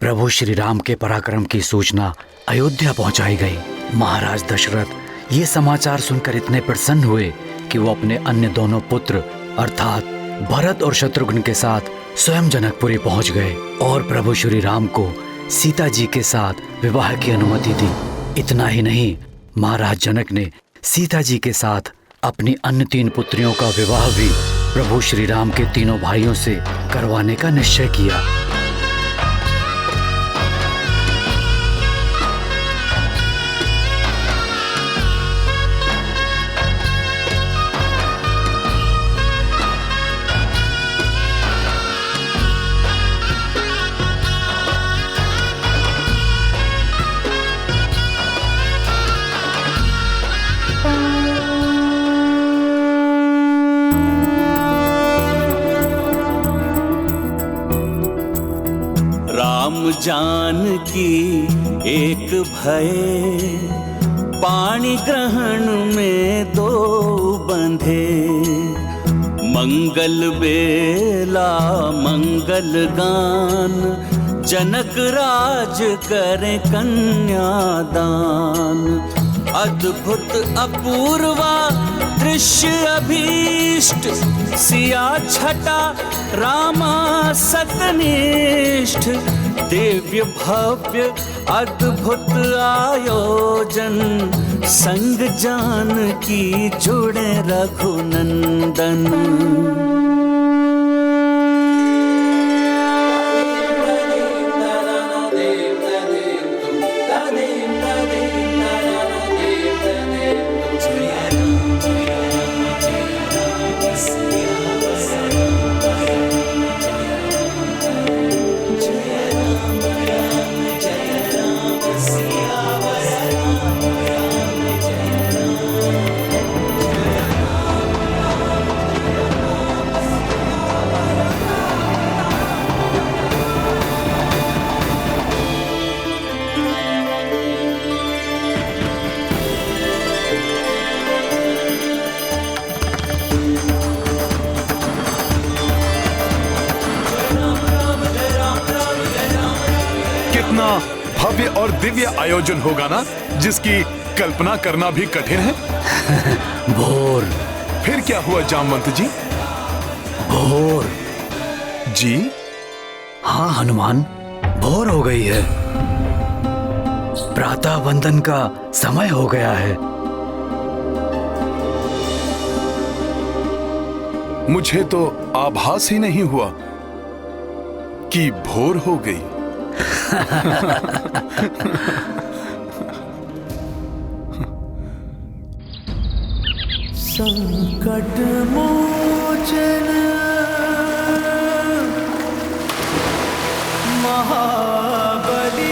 प्रभु श्री राम के पराक्रम की सूचना अयोध्या पहुंचाई गई। महाराज दशरथ ये समाचार सुनकर इतने प्रसन्न हुए कि वो अपने अन्य दोनों पुत्र अर्थात भरत और शत्रुघ्न के साथ स्वयं जनकपुरी पहुंच गए और प्रभु श्री राम को सीता जी के साथ विवाह की अनुमति दी। इतना ही नहीं, महाराज जनक ने सीता जी के साथ अपनी अन्य 3 पुत्रियों का विवाह भी प्रभु श्री राम के तीनों भाइयों से करवाने का निश्चय किया। जानकी एक भय, पाणी ग्रहण में 2 बंधे। मंगल बेला मंगल गान, जनक राज करे कन्यादान। अद्भुत अपूर्वा दृश्य अभीष्ट, सिया छटा रामा सतनिष्ठ। दिव्य भव्य अद्भुत आयोजन, संग जानकी जुड़े रघुनंदन। भव्य और दिव्य आयोजन होगा ना, जिसकी कल्पना करना भी कठिन है। भोर। फिर क्या हुआ जामवंत जी? भोर जी? हाँ हनुमान, भोर हो गई है। प्रातः वंदन का समय हो गया है। मुझे तो आभास ही नहीं हुआ कि भोर हो गई। संकट मोचन महाबली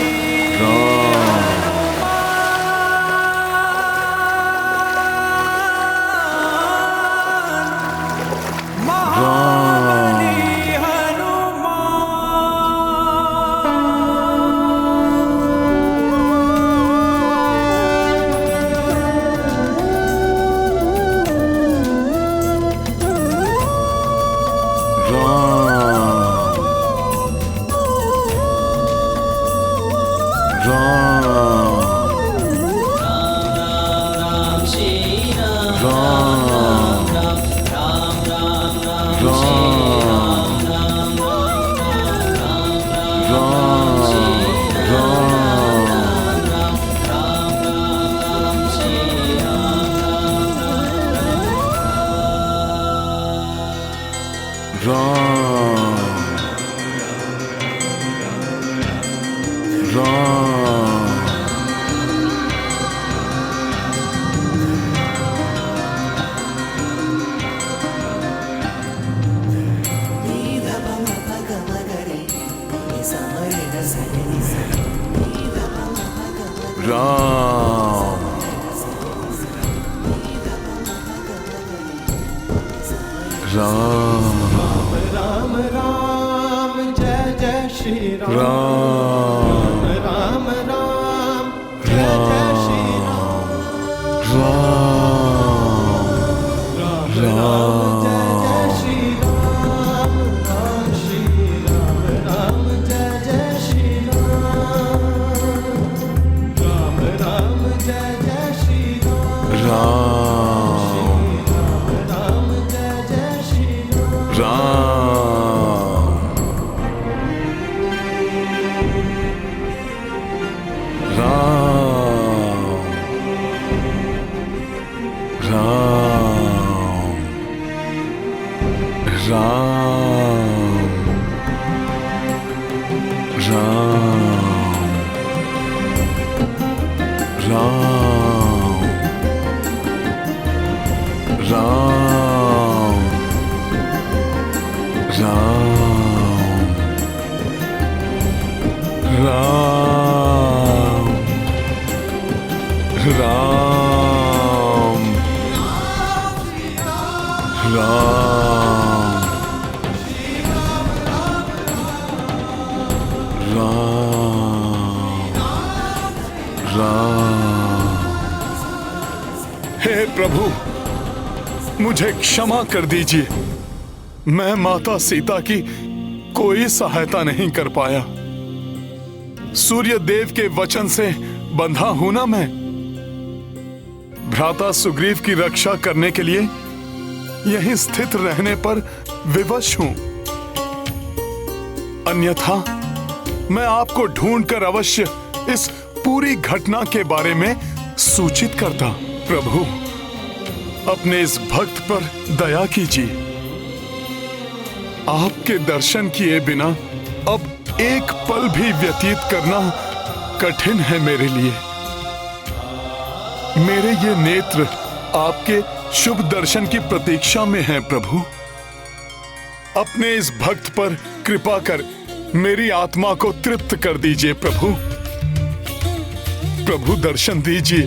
राम राम राम राम राम जय जय श्री राम राम राम राम जय जय श्री राम राम राम जय जय श्री राम राम श्री राम राम जय जय श्री राम राम जय जय श्री राम राम जय जय श्री राम हे प्रभु, मुझे क्षमा कर दीजिए। मैं माता सीता की कोई सहायता नहीं कर पाया। सूर्य देव के वचन से बंधा हूं ना मैं। भ्राता सुग्रीव की रक्षा करने के लिए यहीं स्थित रहने पर विवश हूं। अन्यथा मैं आपको ढूंढकर अवश्य इस पूरी घटना के बारे में सूचित करता। प्रभु, अपने इस भक्त पर दया कीजिए। आपके दर्शन किए बिना अब एक पल भी व्यतीत करना कठिन है मेरे लिए। मेरे ये नेत्र आपके शुभ दर्शन की प्रतीक्षा में हैं प्रभु। अपने इस भक्त पर कृपा कर मेरी आत्मा को तृप्त कर दीजिए प्रभु। प्रभु दर्शन दीजिए।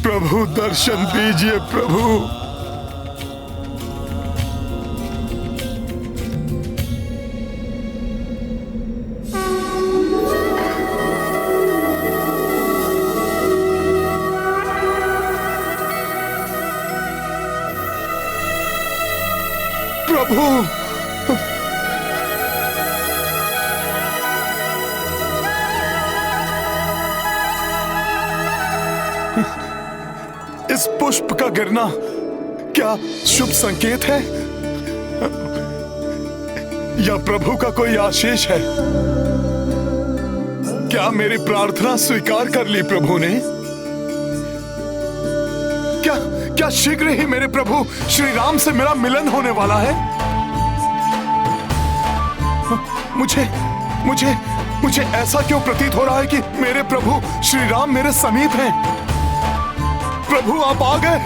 प्रभु दर्शन दीजिए प्रभु। प्रभु, इस पुष्प का गिरना क्या शुभ संकेत है या प्रभु का कोई आशीष है? क्या मेरी प्रार्थना स्वीकार कर ली प्रभु ने? क्या शीघ्र ही मेरे प्रभु श्री राम से मेरा मिलन होने वाला है? मुझे ऐसा क्यों प्रतीत हो रहा है कि मेरे प्रभु श्री राम मेरे समीप हैं? प्रभु आप आ गए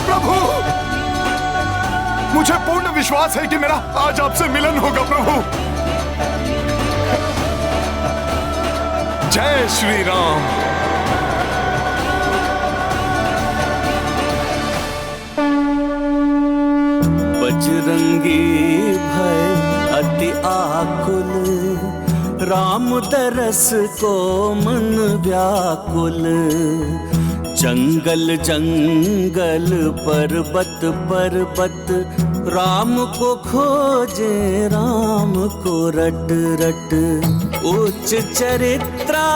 प्रभु। मुझे पूर्ण विश्वास है कि मेरा आज आपसे मिलन होगा प्रभु। जय श्री राम। बजरंगी भय अति आकुल, राम दरस को मन व्याकुल। जंगल जंगल पर्वत पर्वत, राम को खोजे राम को रट रट। उच्च चरित्रा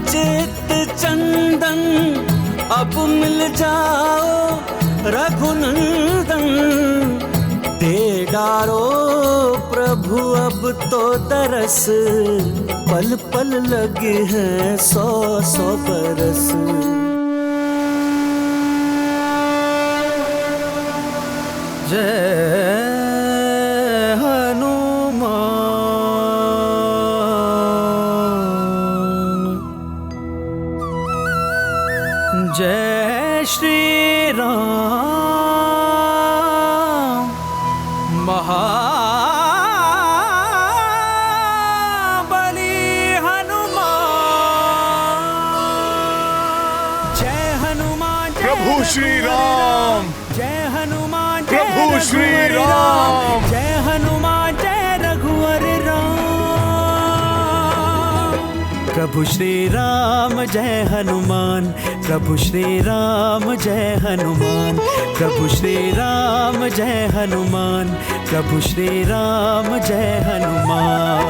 चित चंदन, अब मिल जाओ रघुनंदन। दे डारो प्रभु अब तो दरस, पल पल लगे हैं 100 बरस। जय हनुमान, जय श्री राम। महा बलि हनुमान। जय हनुमान प्रभु श्री राम। जय हनुमान प्रभु श्री राम। जय हनुमान जय रघुवर राम। प्रभु श्री राम जय हनुमान। प्रभु श्री राम जय हनुमान। प्रभु श्री राम जय हनुमान। प्रभु श्री राम जय हनुमान।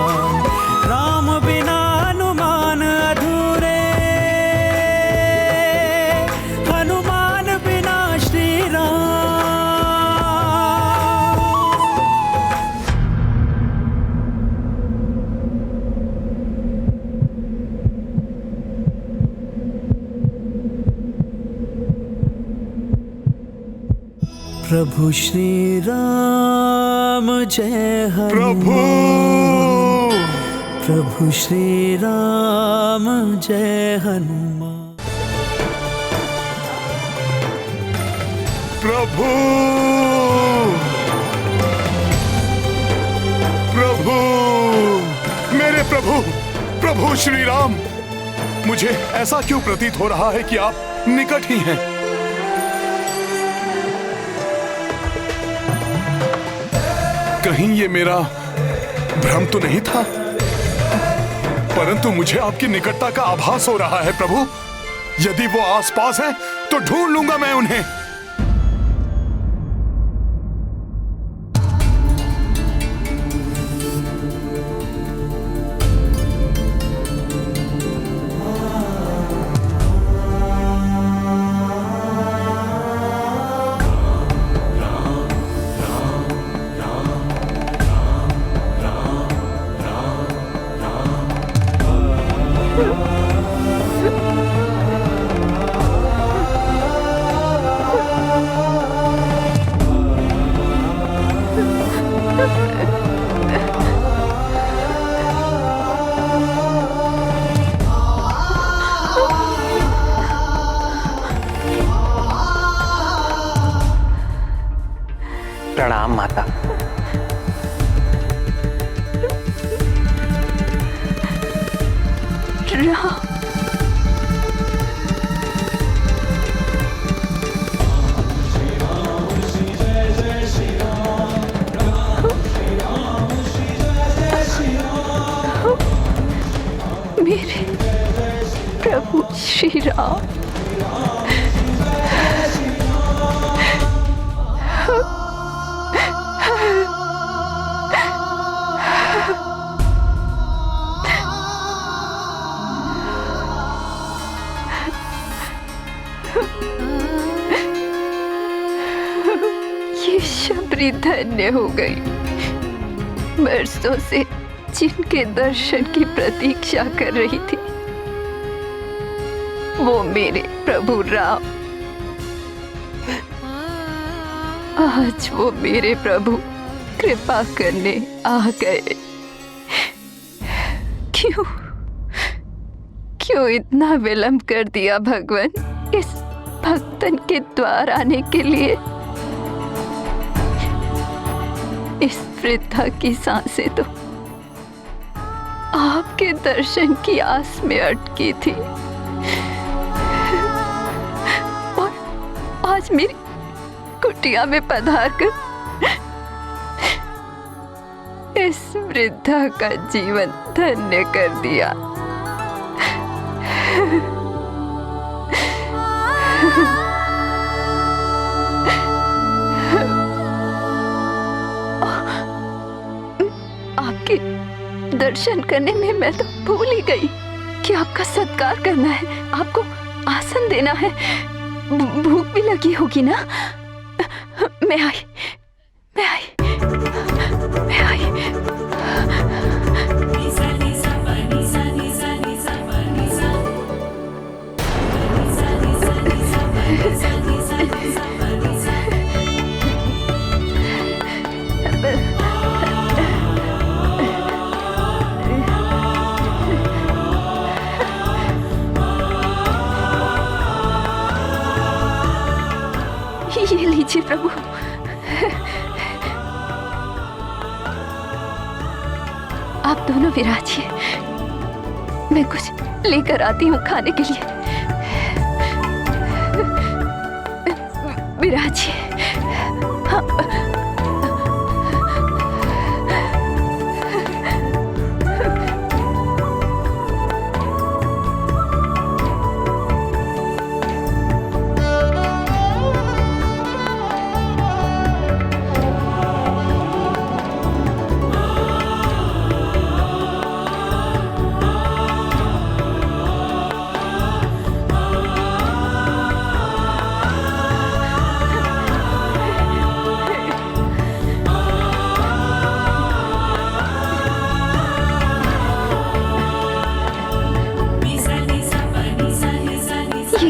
राम बिना हनुमान अधूरे, हनुमान बिना श्री राम। प्रभु श्री राम जय प्रभु प्रभु श्री राम जय हनुमान। प्रभु प्रभु मेरे प्रभु प्रभु श्री राम, मुझे ऐसा क्यों प्रतीत हो रहा है कि आप निकट ही हैं। कहीं ये मेरा भ्रम तो नहीं था, परंतु मुझे आपकी निकटता का आभास हो रहा है प्रभु। यदि वो आसपास हैं, तो ढूंढ लूंगा मैं उन्हें। प्रणाम माता। मेरे प्रभु श्री राम, ये शबरी धन्य हो गई। बरसों से जिनके दर्शन की प्रतीक्षा कर रही थी, वो मेरे प्रभु राम। आज वो मेरे प्रभु कृपा करने आ गए। क्यों इतना विलंब कर दिया भगवान इस भक्तन के द्वार आने के लिए? इस वृद्धा की सांसें तो आपके दर्शन की आस में अटकी थी, और आज मेरी कुटिया में पधार कर इस वृद्धा का जीवन धन्य कर दिया। आपके दर्शन करने में मैं तो भूल ही गई कि आपका सत्कार करना है, आपको आसन देना है। भूख भी लगी होगी ना? मैं आई। ये लीजिए प्रभु। आप दोनों विराजिए, मैं कुछ लेकर आती हूँ खाने के लिए। विराजिए।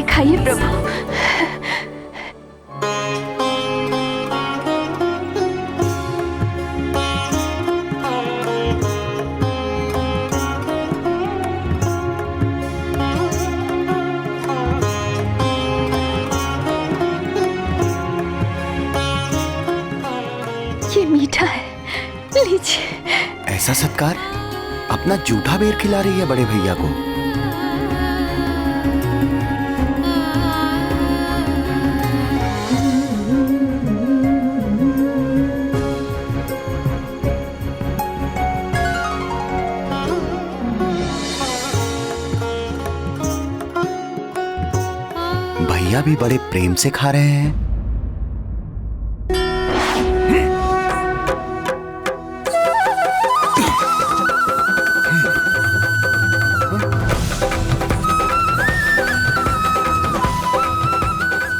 खाइए प्रभु। ये मीठा है, लीजिए। ऐसा सत्कार? अपना जूठा बेर खिला रही है बड़े भैया को। भैया भी बड़े प्रेम से खा रहे हैं।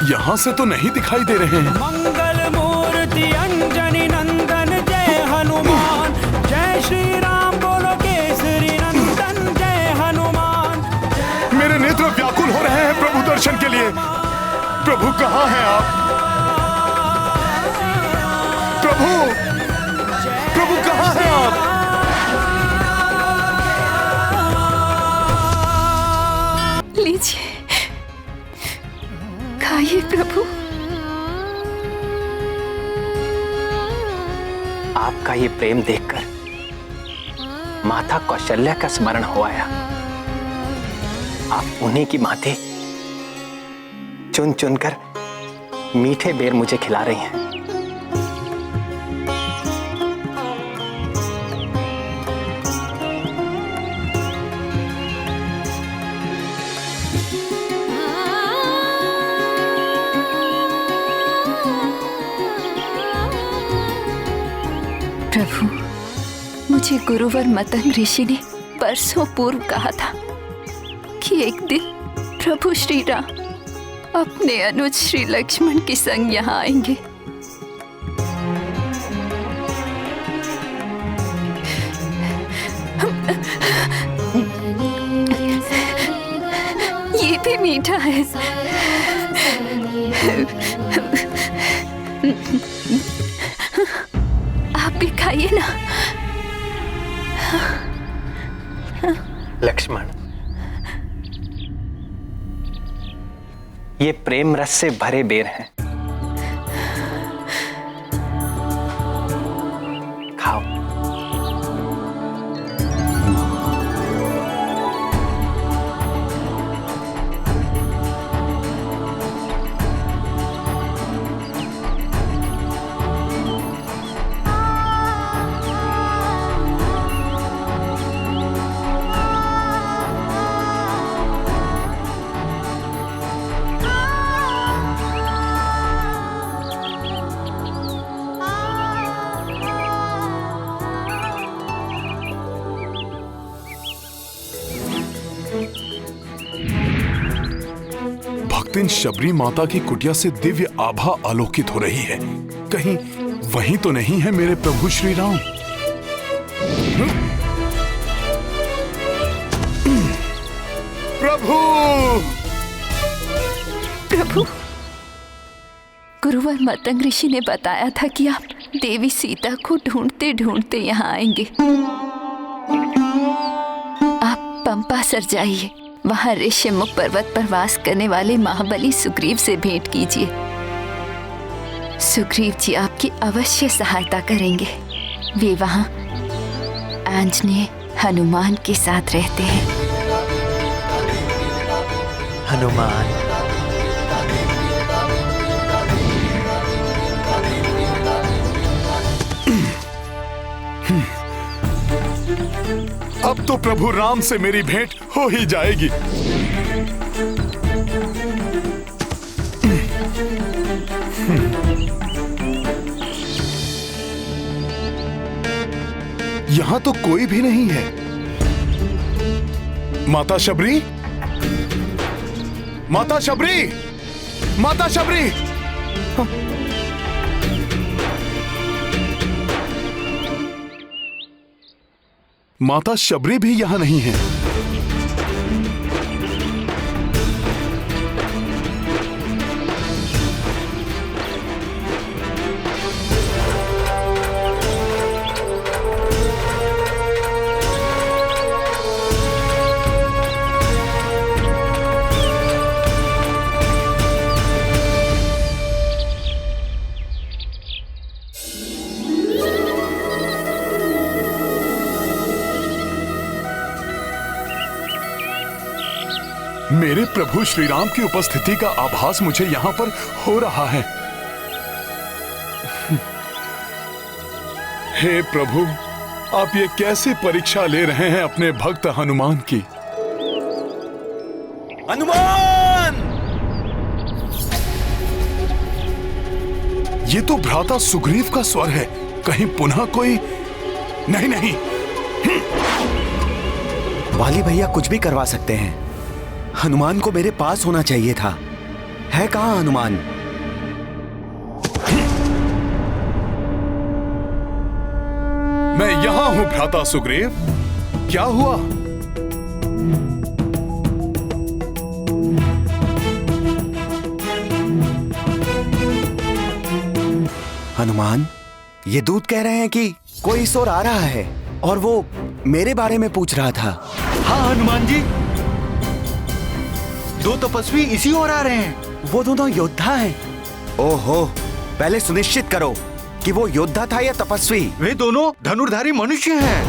यहाँ से तो नहीं दिखाई दे रहे हैं। मंगल मूर्ति अंजनी नंदन जय हनुमान, जय श्री राम बोलो केसरी नंदन जय हनुमान। मेरे नेत्र व्याकुल हो रहे हैं प्रभु दर्शन के लिए। प्रभु कहाँ हैं आप? प्रभु, प्रभु कहाँ हैं आप? लीजिए, खाइए प्रभु। आपका ये प्रेम देखकर माता कौशल्या का स्मरण हो आया। आप उन्हीं की माते चुन चुनकर मीठे बेर मुझे खिला रही हैं। प्रभु, मुझे गुरुवर मतंग ऋषि ने बरसों पूर्व कहा था कि एक दिन प्रभु श्री राम अपने अनुज श्री लक्ष्मण के संग यहाँ आएंगे। ये भी मीठा है। आप भी खाइए ना। लक्ष्मण, ये प्रेम रस से भरे बेर हैं। खाओ। भक्तिन शबरी माता की कुटिया से दिव्य आभा आलोकित हो रही है। कहीं वही तो नहीं है मेरे प्रभु श्री राम? प्रभु, प्रभु, गुरुवर मतंग ऋषि ने बताया था कि आप देवी सीता को ढूंढते ढूंढते यहाँ आएंगे। आप पंपासर जाइए, वहाँ ऋष्यमुख पर्वत पर वास करने वाले महाबली सुग्रीव से भेंट कीजिए। सुग्रीव जी आपकी अवश्य सहायता करेंगे। वे वहाँ आंजनेय हनुमान के साथ रहते हैं। हनुमान, अब तो प्रभु राम से मेरी भेंट हो ही जाएगी। यहां तो कोई भी नहीं है। माता शबरी, माता शबरी, माता शबरी। माता शबरी भी यहां नहीं है। मेरे प्रभु श्री राम की उपस्थिति का आभास मुझे यहां पर हो रहा है। हे प्रभु, आप ये कैसे परीक्षा ले रहे हैं अपने भक्त हनुमान की? हनुमान! ये तो भ्राता सुग्रीव का स्वर है। कहीं पुनः कोई? नहीं नहीं, वाली भैया कुछ भी करवा सकते हैं। हनुमान को मेरे पास होना चाहिए था। है कहाँ हनुमान? मैं यहां हूं भ्राता सुग्रीव। क्या हुआ? हनुमान, ये दूत कह रहे हैं कि कोई इस ओर आ रहा है और वो मेरे बारे में पूछ रहा था। हाँ हनुमान जी, दो तपस्वी इसी ओर आ रहे हैं। वो दोनों योद्धा हैं। ओहो, पहले सुनिश्चित करो कि वो योद्धा था या तपस्वी। वे दोनों धनुर्धारी मनुष्य हैं।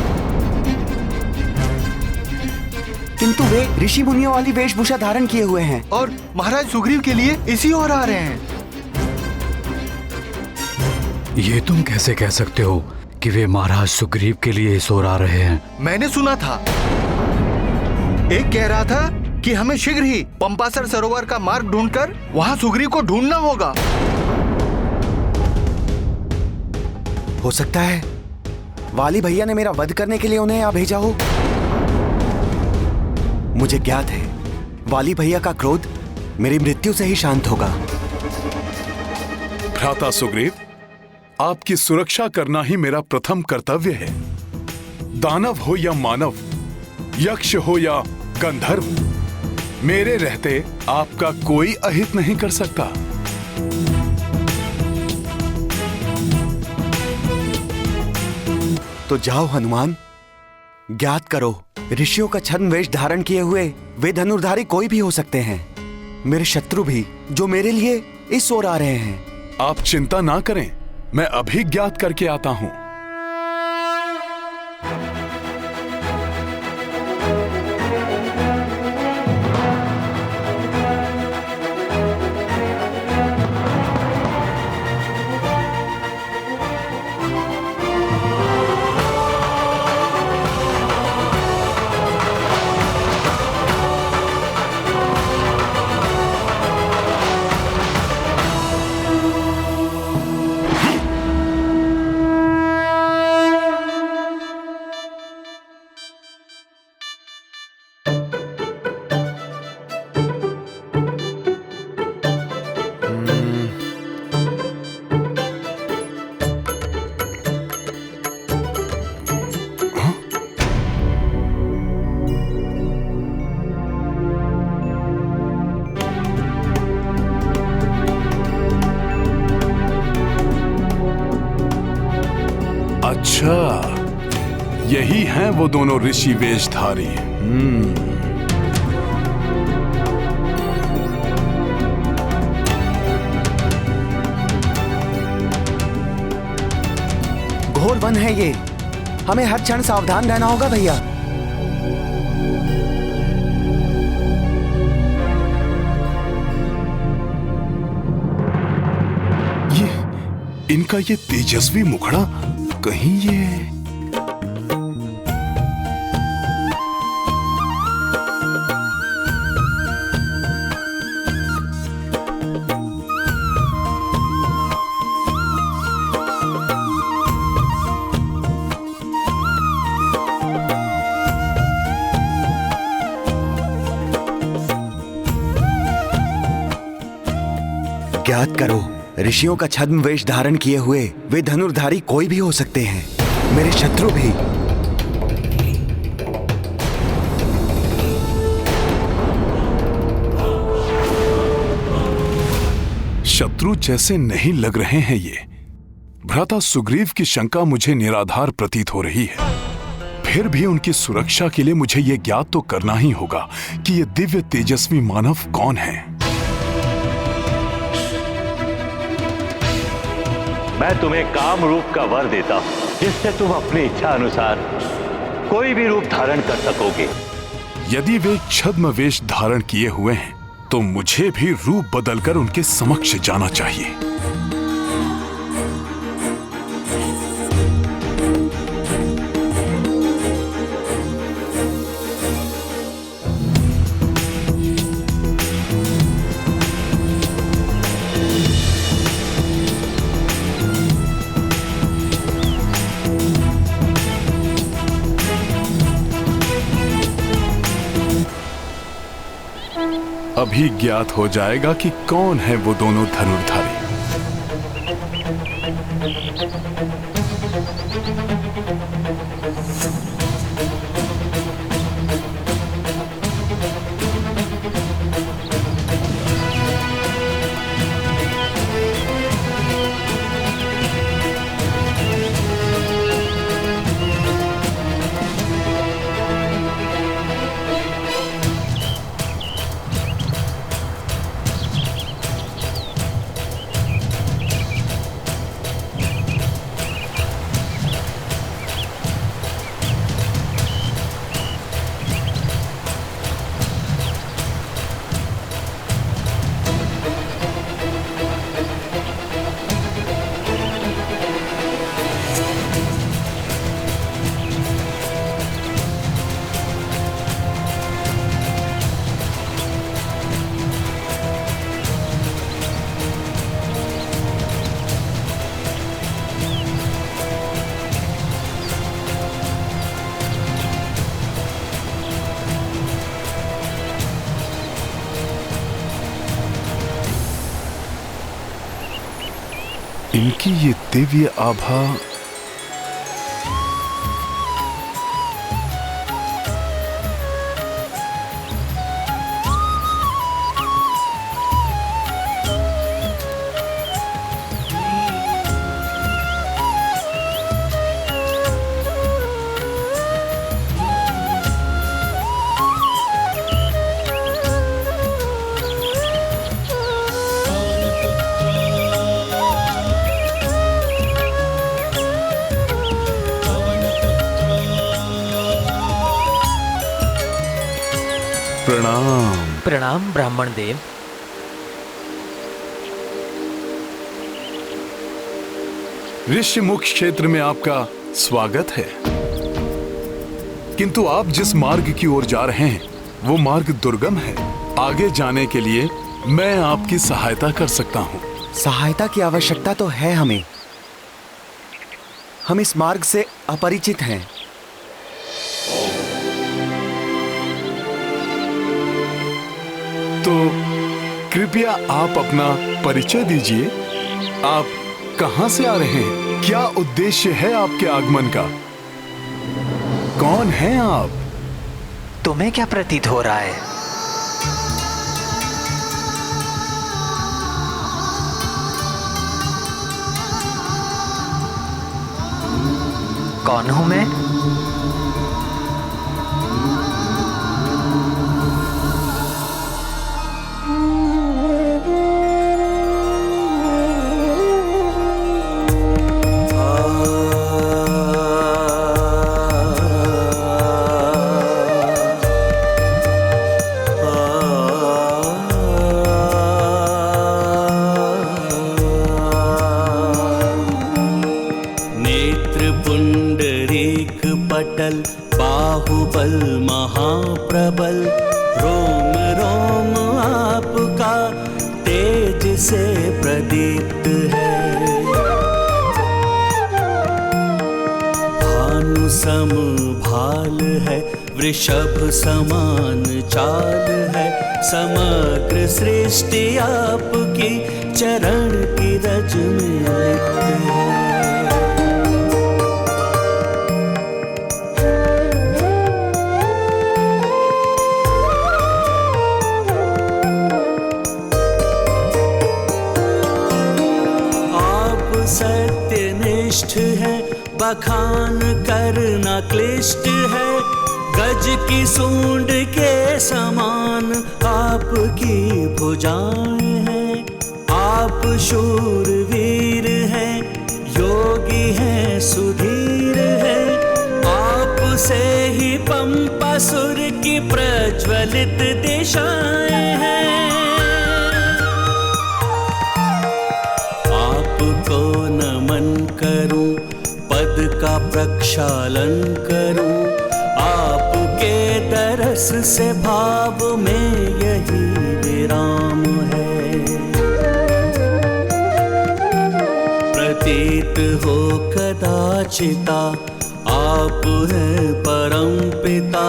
किंतु वे ऋषि मुनियों वाली वेशभूषा धारण किए हुए हैं और महाराज सुग्रीव के लिए इसी ओर आ रहे हैं। ये तुम कैसे कह सकते हो कि वे महाराज सुग्रीव के लिए इस ओर आ रहे हैं? मैंने सुना था, एक कह रहा था कि हमें शीघ्र ही पंपासर सरोवर का मार्ग ढूंढकर वहां सुग्रीव को ढूंढना होगा। हो सकता है वाली भैया ने मेरा वध करने के लिए उन्हें यहाँ भेजा हो। मुझे ज्ञात है वाली भैया का क्रोध मेरी मृत्यु से ही शांत होगा। भ्राता सुग्रीव, आपकी सुरक्षा करना ही मेरा प्रथम कर्तव्य है। दानव हो या मानव, यक्ष हो या गंधर्व, मेरे रहते आपका कोई अहित नहीं कर सकता। तो जाओ हनुमान, ज्ञात करो, ऋषियों का छद्म वेश धारण किए हुए वे धनुर्धारी कोई भी हो सकते हैं। मेरे शत्रु भी, जो मेरे लिए इस ओर आ रहे हैं। आप चिंता ना करें, मैं अभी ज्ञात करके आता हूं। अच्छा, यही हैं वो दोनों ऋषि वेशधारी। घोर वन है ये, हमें हर क्षण सावधान रहना होगा भैया। इनका ये तेजस्वी मुखड़ा, कहीं ये ज्ञात करो, ऋषियों का छद्म वेश धारण किए हुए वे धनुर्धारी कोई भी हो सकते हैं, मेरे शत्रु भी। शत्रु जैसे नहीं लग रहे हैं ये। भ्राता सुग्रीव की शंका मुझे निराधार प्रतीत हो रही है। फिर भी उनकी सुरक्षा के लिए मुझे ये ज्ञात तो करना ही होगा कि ये दिव्य तेजस्वी मानव कौन है। मैं तुम्हें काम रूप का वर देता हूं, जिससे तुम अपनी इच्छा अनुसार कोई भी रूप धारण कर सकोगे। यदि वे छद्म वेश धारण किए हुए हैं तो मुझे भी रूप बदलकर उनके समक्ष जाना चाहिए। अभी ज्ञात हो जाएगा कि कौन है वो दोनों धनुर्धारी। इनकी ये दिव्य आभा प्रणाम। प्रणाम ब्राह्मण देव। ऋषिमुख क्षेत्र में आपका स्वागत है, किंतु आप जिस मार्ग की ओर जा रहे हैं वो मार्ग दुर्गम है। आगे जाने के लिए मैं आपकी सहायता कर सकता हूँ। सहायता की आवश्यकता तो है हमें। हम इस मार्ग से अपरिचित हैं। तो कृपया आप अपना परिचय दीजिए। आप कहां से आ रहे हैं? क्या उद्देश्य है आपके आगमन का? कौन हैं आप? तुम्हें क्या प्रतीत हो रहा है? कौन हूं मैं? पटल बाहुबल महाप्रबल, रोम रोम आपका तेज से प्रदीप्त है। भानु सम भाल है, वृषभ समान चाल है, समग्र सृष्टि आपकी चरण की रज में लिप्त है। सत्यनिष्ठ है, बखान करना क्लिष्ट है, गज की सूंड के समान आपकी भुजाएं हैं। आप शूरवीर हैं, योगी हैं, सुधीर हैं, आपसे ही पंपासुर की प्रज्वलित दिशाएं हैं। आपको नमन करूं, पद का प्रक्षालन करूं, आपके दरस से भाव में यही विराम है। प्रतीत हो कदाचिता आप हैं परम पिता,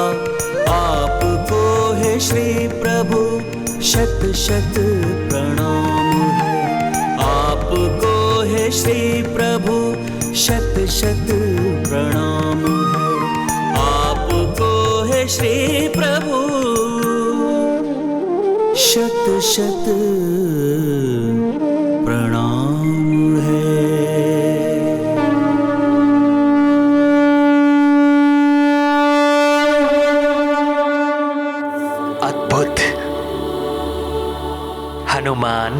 आपको है श्री प्रभु शत शत प्रणाम है। आपको है श्री प्रभु शत शत प्रणाम है। आपको है श्री प्रभु शत शत प्रणाम है। अद्भुत हनुमान,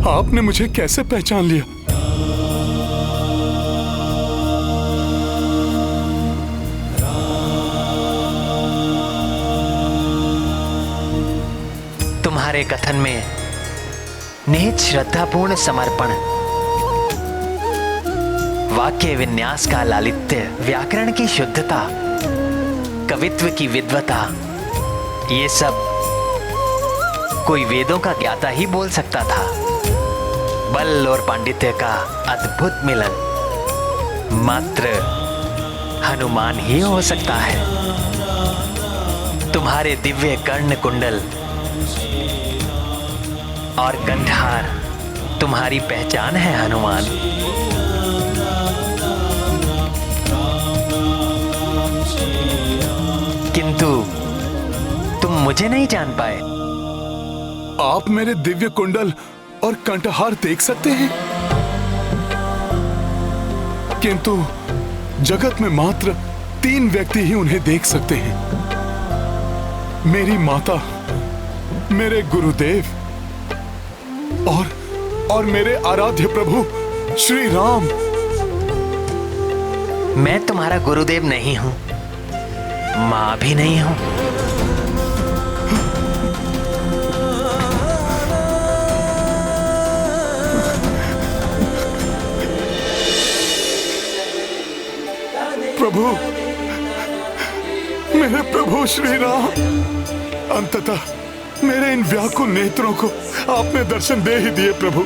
आपने मुझे कैसे पहचान लिया? तुम्हारे कथन में निहित श्रद्धापूर्ण समर्पण, वाक्य विन्यास का लालित्य, व्याकरण की शुद्धता, कवित्व की विद्वता, ये सब कोई वेदों का ज्ञाता ही बोल सकता था। बल और पांडित्य का अद्भुत मिलन मात्र हनुमान ही हो सकता है। तुम्हारे दिव्य कर्ण कुंडल और कंठहार तुम्हारी पहचान है हनुमान। किंतु तुम मुझे नहीं जान पाए। आप मेरे दिव्य कुंडल और कंठहार देख सकते हैं, किंतु जगत में मात्र 3 व्यक्ति ही उन्हें देख सकते हैं। मेरी माता, मेरे गुरुदेव और मेरे आराध्य प्रभु श्री राम। मैं तुम्हारा गुरुदेव नहीं हूं, मां भी नहीं हूं। प्रभु, मेरे प्रभु श्री राम, अंततः मेरे इन व्याकुल नेत्रों को आपने दर्शन दे ही दिए। प्रभु,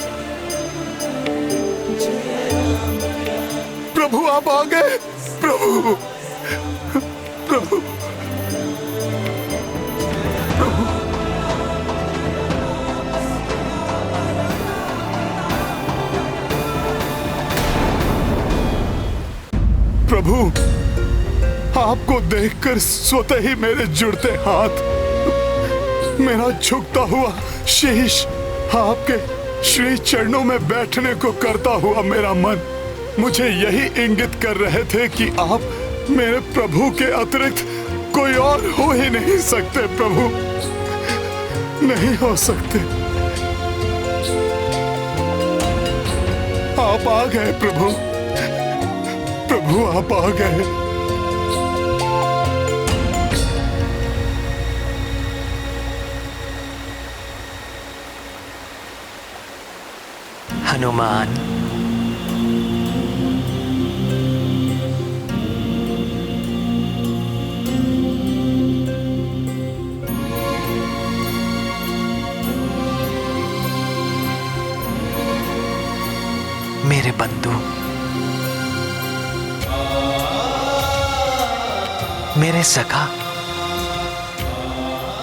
प्रभु आप आ गए। प्रभु, प्रभु, प्रभु, प्रभु, आपको देखकर स्वतः ही मेरे जुड़ते हाथ, मेरा झुकता हुआ शीश, आपके श्री चरणों में बैठने को करता हुआ मेरा मन मुझे यही इंगित कर रहे थे कि आप मेरे प्रभु के अतिरिक्त कोई और हो ही नहीं सकते। प्रभु, नहीं हो सकते। आप आ गए प्रभु, प्रभु आप आ गए। हनुमान। मेरे बंधु, मेरे सखा,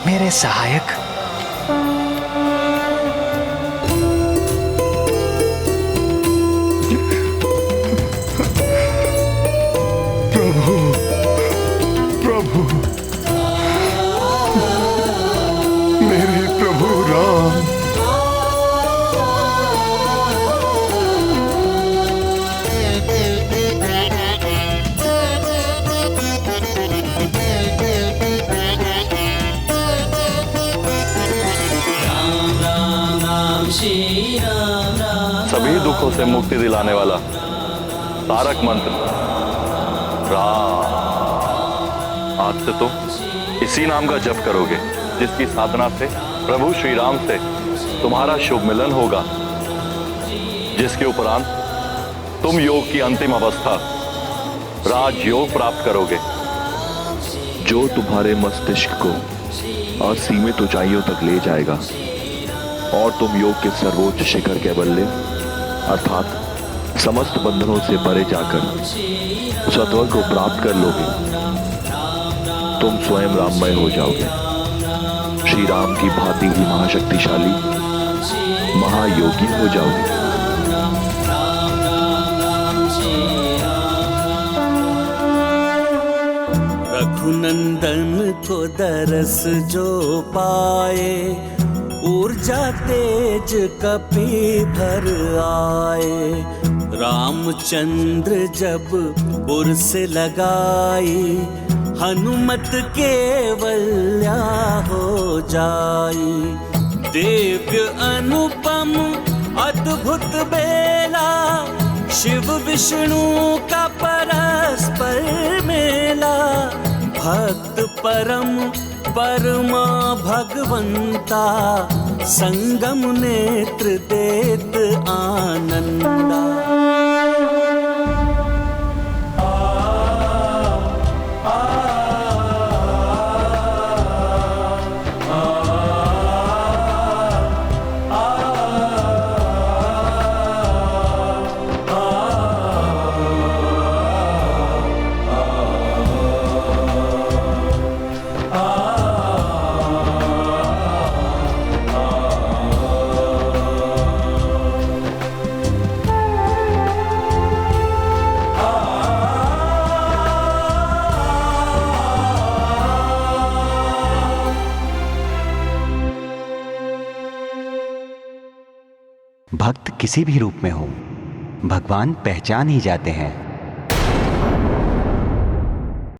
मेरे सहायक, प्रभु, प्रभु, मेरे प्रभु राम। सभी दुखों से मुक्ति दिलाने वाला तारक मंत्र राम। आज से तुम इसी नाम का जप करोगे, जिसकी साधना से प्रभु श्री राम से तुम्हारा शुभ मिलन होगा, जिसके उपरांत तुम योग की अंतिम अवस्था राजयोग प्राप्त करोगे, जो तुम्हारे मस्तिष्क को असीमित ऊंचाइयों तक ले जाएगा और तुम योग के सर्वोच्च शिखर के बल्ले अर्थात समस्त बंधनों से परे जाकर सत्वर को प्राप्त कर लोगे। तुम स्वयं राममय हो जाओगे, श्री राम की भांति ही महाशक्तिशाली महायोगी हो जाओगे। रघुनंदन को दरस जो पाए, ऊर्जा तेज कपि भर आए। रामचंद्र जब उर्स लगाई, हनुमत केवल्या हो जाई। दिव्य अनुपम अद्भुत बेला, शिव विष्णु का परस्पर मेला। भक्त परम परमा भगवंता, संगम नेत्र देत आनंदा। भक्त किसी भी रूप में हो, भगवान पहचान ही जाते हैं।